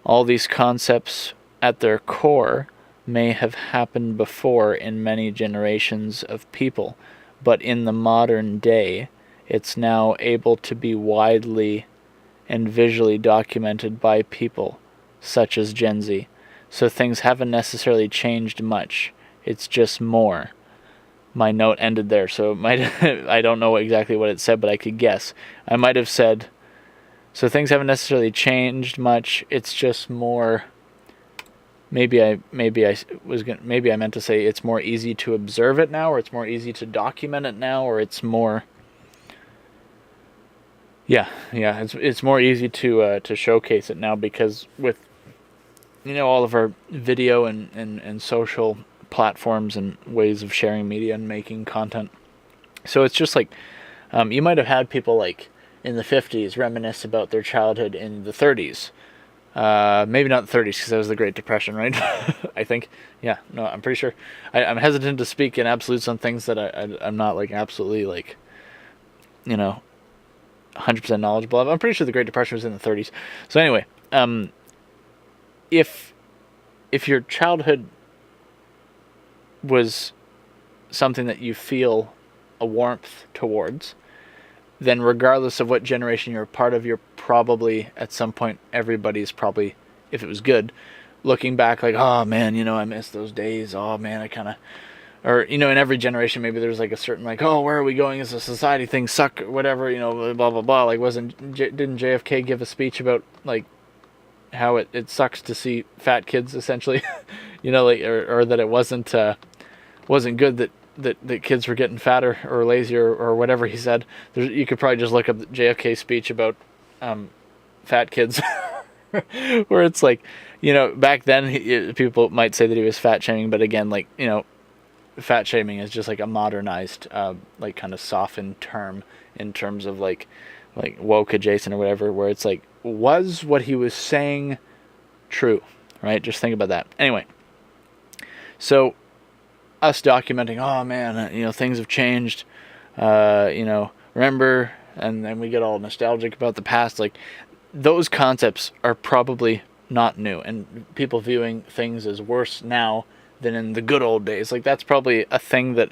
All these concepts at their core may have happened before in many generations of people, but in the modern day, it's now able to be widely and visually documented by people such as Gen Z. So things haven't necessarily changed much. It's just more. My note ended there, so it might I don't know exactly what it said, but I could guess. I might have said, so things haven't necessarily changed much. It's just more. Maybe I meant to say it's more easy to observe it now, or it's more easy to document it now, or it's more Yeah. It's more easy to showcase it now because with all of our video and social platforms and ways of sharing media and making content. So it's just like you might have had people like in the 50s reminisce about their childhood in the 30s. Maybe not the 30s because that was the Great Depression, right? I think. Yeah, no, I'm pretty sure. I'm hesitant to speak in absolutes on things that I'm not like absolutely like, you know, 100% knowledgeable of. I'm pretty sure the Great Depression was in the 30s. So anyway, if your childhood was something that you feel a warmth towards, then regardless of what generation you're a part of, you're probably at some point, everybody's probably, if it was good, looking back like, oh man, I miss those days. Oh man, I kind of, or in every generation maybe there's like a certain like, oh, where are we going as a society, things suck, whatever, blah blah blah. Like didn't JFK give a speech about like how it sucks to see fat kids essentially, like or that it wasn't good that kids were getting fatter or lazier or whatever he said. You could probably just look up the JFK speech about fat kids, where it's like, back then people might say that he was fat shaming, but again, like, fat shaming is just like a modernized, like kind of softened term in terms of like woke adjacent or whatever, where it's like, was what he was saying true, right? Just think about that. Anyway, so us documenting, oh man, things have changed, remember, and then we get all nostalgic about the past. Like, those concepts are probably not new, and people viewing things as worse now than in the good old days. Like, that's probably a thing that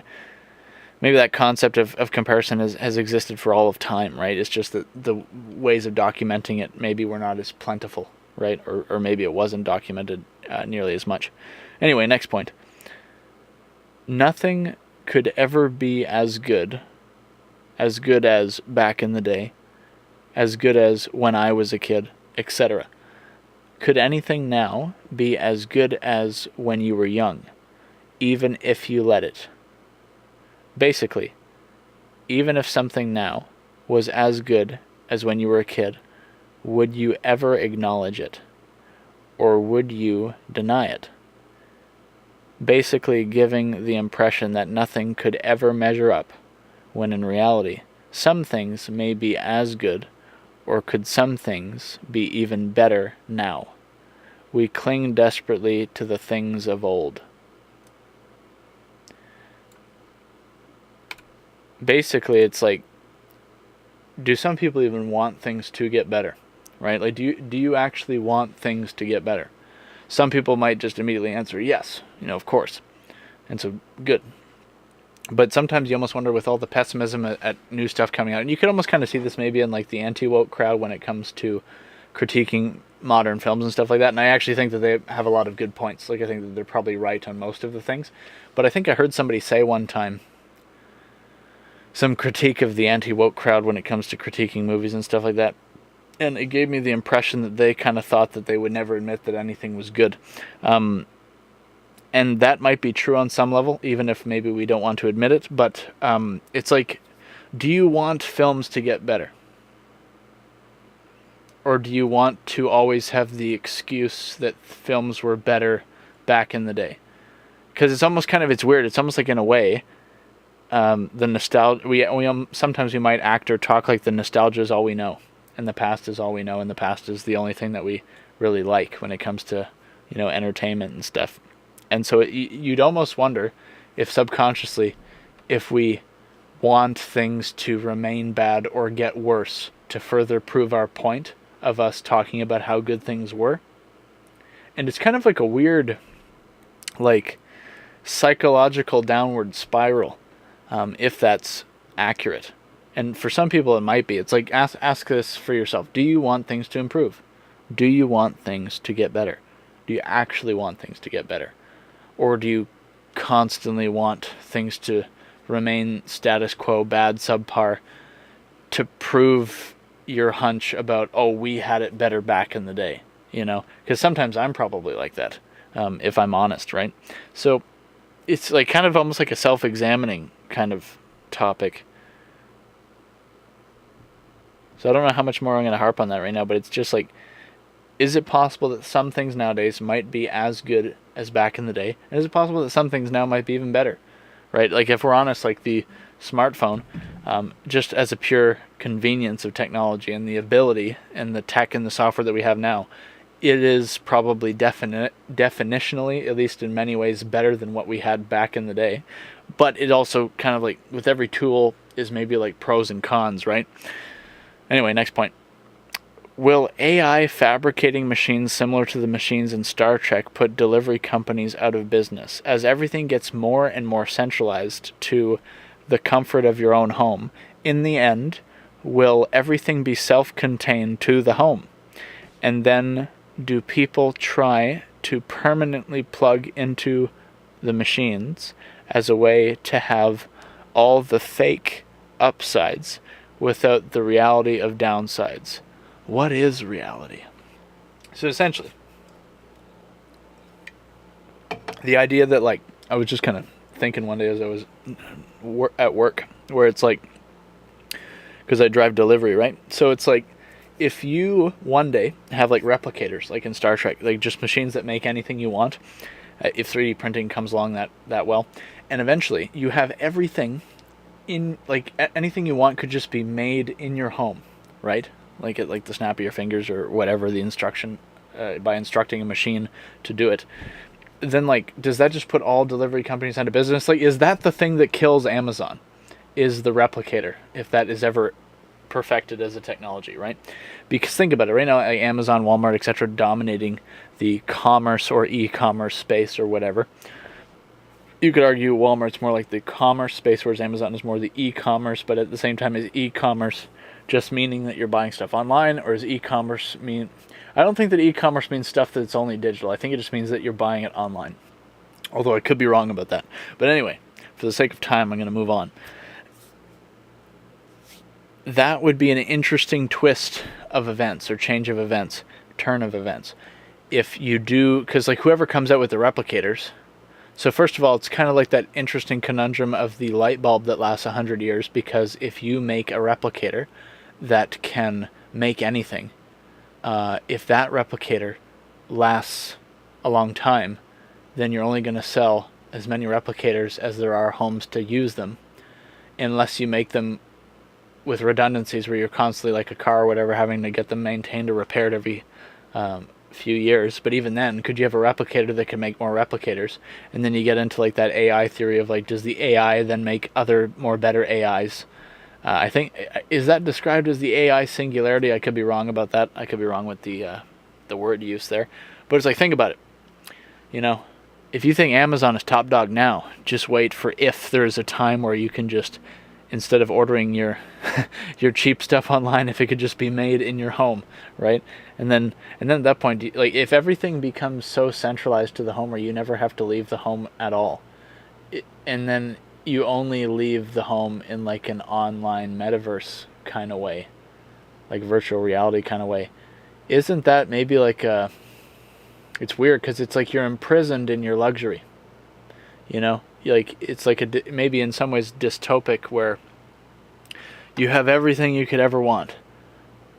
maybe that concept of comparison has existed for all of time, right? It's just that the ways of documenting it maybe were not as plentiful, right? Or maybe it wasn't documented nearly as much. Anyway, next point. Nothing could ever be as good as back in the day, as good as when I was a kid, etc. Could anything now be as good as when you were young, even if you let it? Basically, even if something now was as good as when you were a kid, would you ever acknowledge it? Or would you deny it? Basically giving the impression that nothing could ever measure up, when in reality, some things may be as good, or could some things be even better now. We cling desperately to the things of old. Basically, it's like, do some people even want things to get better, right? Like, do you actually want things to get better? Some people might just immediately answer yes, of course. And so, good. But sometimes you almost wonder, with all the pessimism at new stuff coming out, and you could almost kind of see this maybe in like the anti-woke crowd when it comes to critiquing modern films and stuff like that. And I actually think that they have a lot of good points. Like, I think that they're probably right on most of the things. But I think I heard somebody say one time, some critique of the anti-woke crowd when it comes to critiquing movies and stuff like that. And it gave me the impression that they kind of thought that they would never admit that anything was good. And that might be true on some level, even if maybe we don't want to admit it. But it's like, do you want films to get better? Or do you want to always have the excuse that films were better back in the day? Because it's almost kind of, it's weird. It's almost like, in a way, the nostalgia, we sometimes we might act or talk like the nostalgia is all we know, and the past is all we know, and the past is the only thing that we really like when it comes to, entertainment and stuff. And so you'd almost wonder if subconsciously, if we want things to remain bad or get worse to further prove our point of us talking about how good things were. And it's kind of like a weird, like, psychological downward spiral, if that's accurate. And for some people it might be. It's like, ask this for yourself. Do you want things to improve? Do you want things to get better? Do you actually want things to get better? Or do you constantly want things to remain status quo, bad, subpar, to prove your hunch about, oh, we had it better back in the day, Because sometimes I'm probably like that, if I'm honest, right? So it's like kind of almost like a self-examining kind of topic. So I don't know how much more I'm going to harp on that right now, but it's just like, is it possible that some things nowadays might be as good as back in the day? And is it possible that some things now might be even better? Right? Like, if we're honest, like the smartphone, just as a pure convenience of technology and the ability and the tech and the software that we have now, it is probably definitionally, at least in many ways, better than what we had back in the day. But it also kind of like, with every tool is maybe like pros and cons, right? Anyway, next point. Will AI fabricating machines similar to the machines in Star Trek put delivery companies out of business? As everything gets more and more centralized to the comfort of your own home, in the end, will everything be self-contained to the home? And then do people try to permanently plug into the machines as a way to have all the fake upsides without the reality of downsides? What is reality? So essentially, the idea that, like, I was just kind of thinking one day as I was at work, where it's like, because I drive delivery, right? So it's like, if you one day have like replicators, like in Star Trek, like just machines that make anything you want, if 3D printing comes along that well, and eventually you have everything in, like, anything you want could just be made in your home, right? Like at like the snap of your fingers or whatever the instruction, by instructing a machine to do it. Then, like, does that just put all delivery companies out of business? Like, is that the thing that kills Amazon? Is the replicator, if that is ever perfected as a technology, right? Because think about it, right now, like Amazon, Walmart, etc., dominating the commerce or e-commerce space or whatever. You could argue Walmart's more like the commerce space, whereas Amazon is more the e-commerce, but at the same time, is e-commerce just meaning that you're buying stuff online, or is e-commerce mean... I don't think that e-commerce means stuff that's only digital. I think it just means that you're buying it online. Although I could be wrong about that. But anyway, for the sake of time, I'm going to move on. That would be an interesting twist of events, or change of events, turn of events. If you do, because like whoever comes out with the replicators, so first of all, it's kind of like that interesting conundrum of the light bulb that lasts 100 years, because if you make a replicator that can make anything, if that replicator lasts a long time, then you're only going to sell as many replicators as there are homes to use them, unless you make them with redundancies where you're constantly, like a car or whatever, having to get them maintained or repaired every few years. But even then, could you have a replicator that can make more replicators? And then you get into like that AI theory of like, does the AI then make other more better AIs? I think, is that described as the AI singularity? I could be wrong about that. I could be wrong with the word use there. But it's like, think about it. You know, if you think Amazon is top dog now, just wait for if there's a time where you can just, instead of ordering your your cheap stuff online, if it could just be made in your home, right? And then at that point, like, if everything becomes so centralized to the home where you never have to leave the home at all, and then you only leave the home in like an online metaverse kind of way, like virtual reality kind of way, isn't that maybe like it's weird, because it's like you're imprisoned in your luxury, you know? Like, it's like maybe in some ways dystopic, where you have everything you could ever want,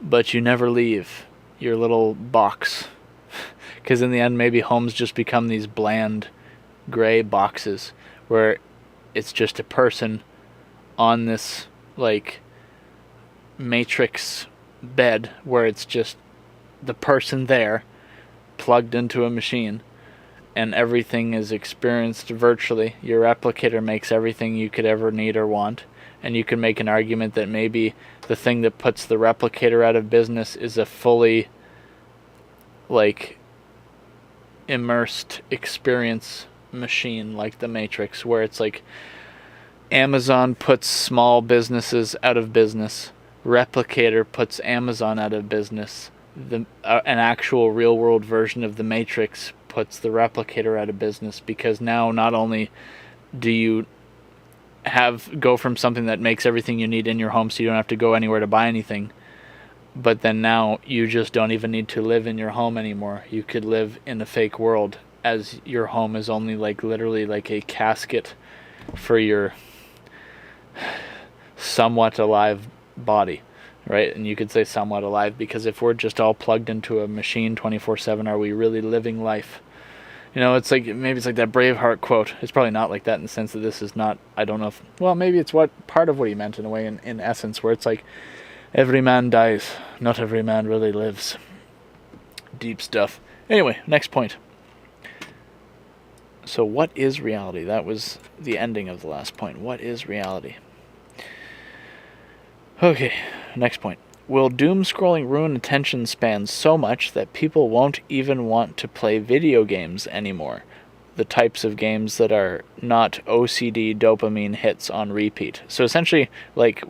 but you never leave your little box. Because in the end, maybe homes just become these bland gray boxes where it's just a person on this like matrix bed, where it's just the person there plugged into a machine, and everything is experienced virtually. Your replicator makes everything you could ever need or want. And you can make an argument that maybe the thing that puts the replicator out of business is a fully, like, immersed experience machine like the Matrix, where it's like Amazon puts small businesses out of business, Replicator puts Amazon out of business, an actual real world version of the Matrix puts the replicator out of business, because now not only do you go from something that makes everything you need in your home so you don't have to go anywhere to buy anything, but then now you just don't even need to live in your home anymore. You could live in a fake world, as your home is only like literally like a casket for your somewhat alive body, right? And you could say somewhat alive, because if we're just all plugged into a machine 24/7, are we really living life? It's like, maybe it's like that Braveheart quote. It's probably not like that in the sense that this is not, I don't know if, well, maybe it's part of what he meant in a way, in essence, where it's like, every man dies, not every man really lives. Deep stuff. Anyway, next point. So what is reality? That was the ending of the last point. What is reality? Okay, next point. Will doom scrolling ruin attention spans so much that people won't even want to play video games anymore? The types of games that are not OCD dopamine hits on repeat. So essentially, like,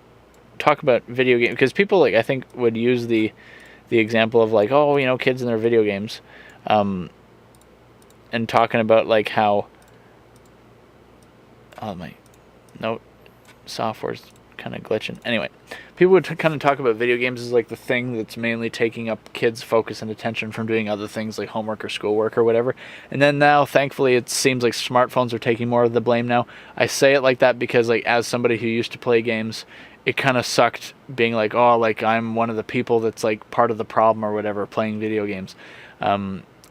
talk about video games, because people, like, I think would use the example of, like, oh, kids in their video games, and talking about, like, how, oh, my note software's kind of glitching. Anyway, people would kind of talk about video games as like the thing that's mainly taking up kids' focus and attention from doing other things like homework or schoolwork or whatever. And then now, thankfully, it seems like smartphones are taking more of the blame now. I say it like that because, like, as somebody who used to play games, it kind of sucked being like, oh, like, I'm one of the people that's like part of the problem or whatever playing video games,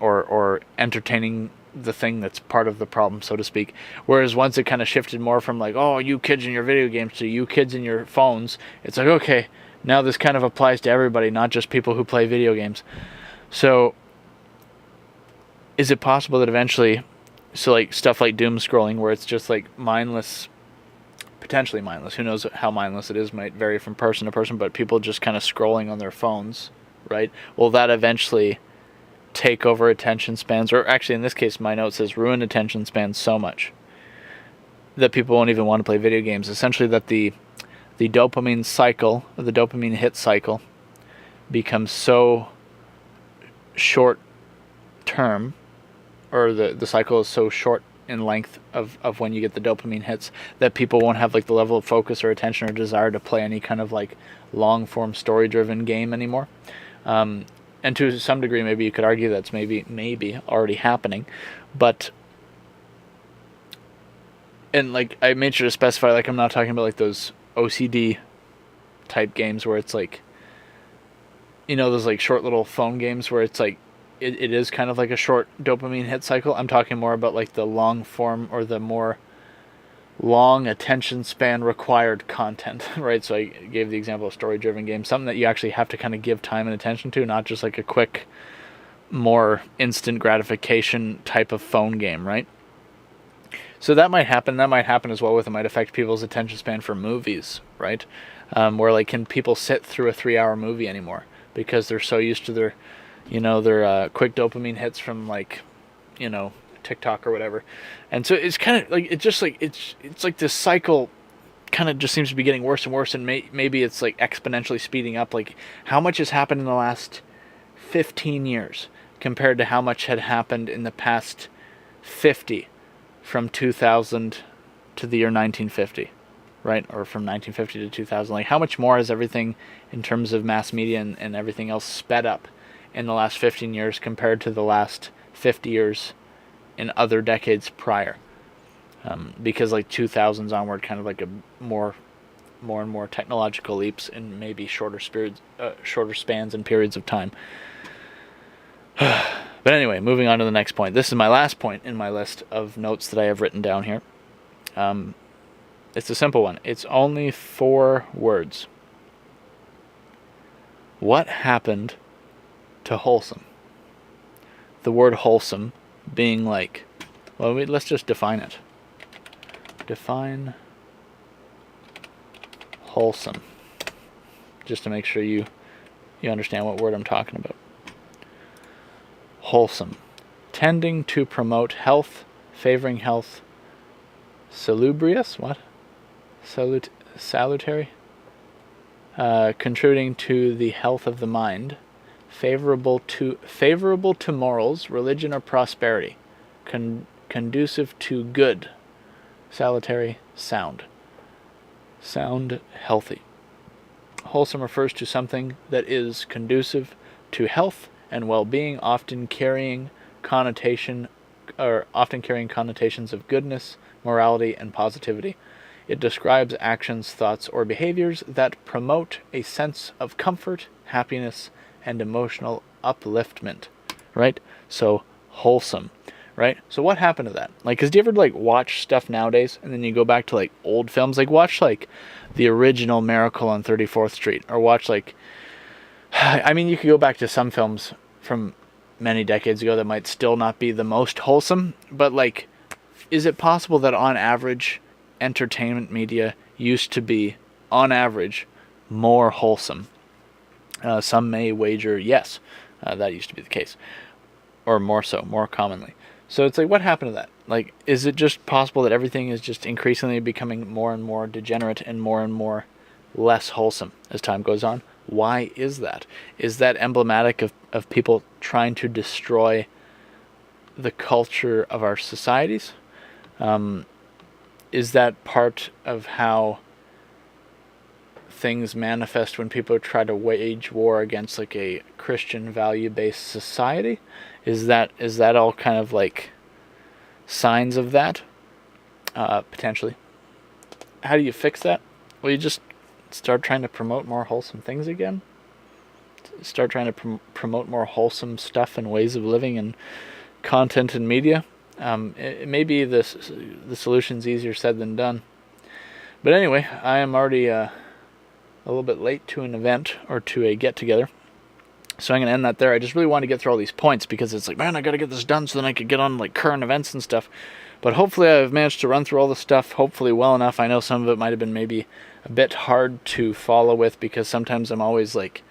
or entertaining the thing that's part of the problem, so to speak. Whereas once it kind of shifted more from like, oh, you kids in your video games, to you kids in your phones, it's like, okay, now this kind of applies to everybody, not just people who play video games. So is it possible that eventually, so like stuff like doom scrolling, where it's just like mindless, potentially mindless, who knows how mindless it is, might vary from person to person, but people just kind of scrolling on their phones, right? Will that eventually take over attention spans, or actually in this case my note says ruin attention spans so much that people won't even want to play video games? Essentially that the dopamine cycle, or the dopamine hit cycle, becomes so short term, or the cycle is so short in length of when you get the dopamine hits, that people won't have like the level of focus or attention or desire to play any kind of like long form story driven game anymore. And to some degree, maybe you could argue that's maybe already happening, but, and like I made sure to specify, like, I'm not talking about like those OCD type games where it's like, those like short little phone games where it's like it is kind of like a short dopamine hit cycle. I'm talking more about like the long form, or the more long attention span required content, right? So I gave the example of story driven games, something that you actually have to kind of give time and attention to, not just like a quick, more instant gratification type of phone game, right? So that might happen as well. It might affect people's attention span for movies, right? Where like, can people sit through a 3-hour movie anymore because they're so used to their quick dopamine hits from like, TikTok or whatever. And so it's kind of like, it's like this cycle kind of just seems to be getting worse and worse, and maybe it's like exponentially speeding up. Like, how much has happened in the last 15 years compared to how much had happened in the past 50, from 2000 to the year 1950, right? Or from 1950 to 2000. Like, how much more has everything in terms of mass media and everything else sped up in the last 15 years compared to the last 50 years in other decades prior? Because like 2000s onward, kind of like a more and more technological leaps in maybe shorter spans and periods of time. But anyway, moving on to the next point. This is my last point in my list of notes that I have written down here. It's a simple one. It's only 4 words. What happened to wholesome? The word wholesome being like, well, let's just define it. Define wholesome, just to make sure you understand what word I'm talking about. Wholesome: tending to promote health, favoring health, salubrious, salutary, contributing to the health of the mind, favorable to morals, religion, or prosperity, conducive to good, salutary, sound, healthy. Wholesome refers to something that is conducive to health and well-being, often carrying connotations of goodness, morality, and positivity. It describes actions, thoughts, or behaviors that promote a sense of comfort, happiness, and emotional upliftment, right? So wholesome, right? So what happened to that? Like, cause do you ever like watch stuff nowadays and then you go back to like old films, like watch like the original Miracle on 34th Street, or watch like, I mean, you could go back to some films from many decades ago that might still not be the most wholesome, but like, is it possible that on average, entertainment media used to be, on average, more wholesome? Some may wager yes, that used to be the case, or more so, more commonly. So it's like, what happened to that? Like, is it just possible that everything is just increasingly becoming more and more degenerate and more less wholesome as time goes on? Why is that? Is that emblematic of people trying to destroy the culture of our societies? Is that part of how things manifest when people try to wage war against like a Christian value-based society? Is that all kind of like signs of that? Potentially. How do you fix that? Well, you just start trying to promote more wholesome things again. Start trying to promote more wholesome stuff and ways of living and content and media. Maybe the solution's easier said than done. But anyway, I am already a little bit late to an event or to a get-together. So I'm going to end that there. I just really want to get through all these points because it's like, man, I got to get this done so then I could get on like current events and stuff. But hopefully I've managed to run through all the stuff, hopefully well enough. I know some of it might have been maybe a bit hard to follow with because sometimes I'm always like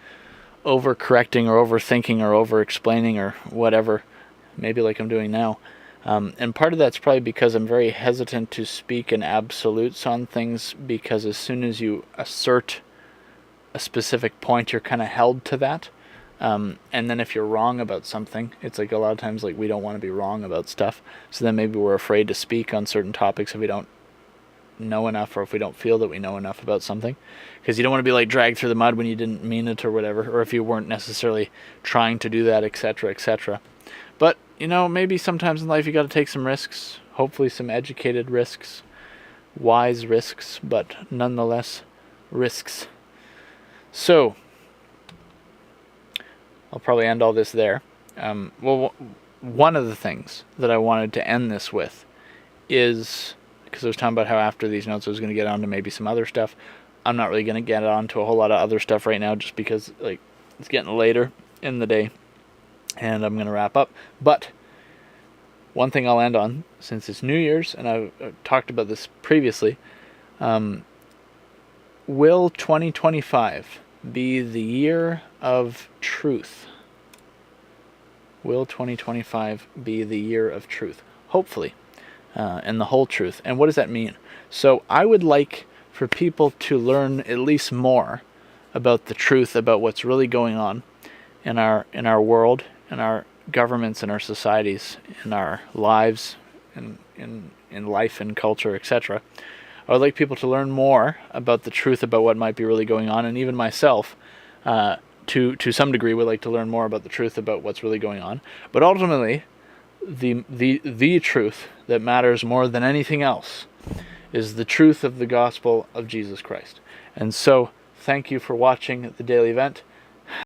overcorrecting or overthinking or over-explaining or whatever, maybe like I'm doing now. And part of that's probably because I'm very hesitant to speak in absolutes on things, because as soon as you assert a specific point, you're kind of held to that. And then if you're wrong about something, it's like a lot of times like we don't want to be wrong about stuff. So then maybe we're afraid to speak on certain topics if we don't know enough, or if we don't feel that we know enough about something, because you don't want to be like dragged through the mud when you didn't mean it or whatever, or if you weren't necessarily trying to do that, etc., etc. But, you know, maybe sometimes in life you got to take some risks, hopefully some educated risks, wise risks, but nonetheless risks. So, I'll probably end all this there. Well, one of the things that I wanted to end this with is, because I was talking about how after these notes I was going to get on to maybe some other stuff. I'm not really going to get on to a whole lot of other stuff right now just because like it's getting later in the day and I'm going to wrap up. But one thing I'll end on, since it's New Year's, and I've talked about this previously, will 2025 be the year of truth? Will 2025 be the year of truth? Hopefully. And the whole truth. And what does that mean? So I would like for people to learn at least more about the truth, about what's really going on in our world, in our governments, in our societies, in our lives, in life and culture, etc. I would like people to learn more about the truth about what might be really going on, and even myself, to some degree, would like to learn more about the truth about what's really going on. But ultimately, the truth that matters more than anything else is the truth of the gospel of Jesus Christ. And so, thank you for watching the daily event.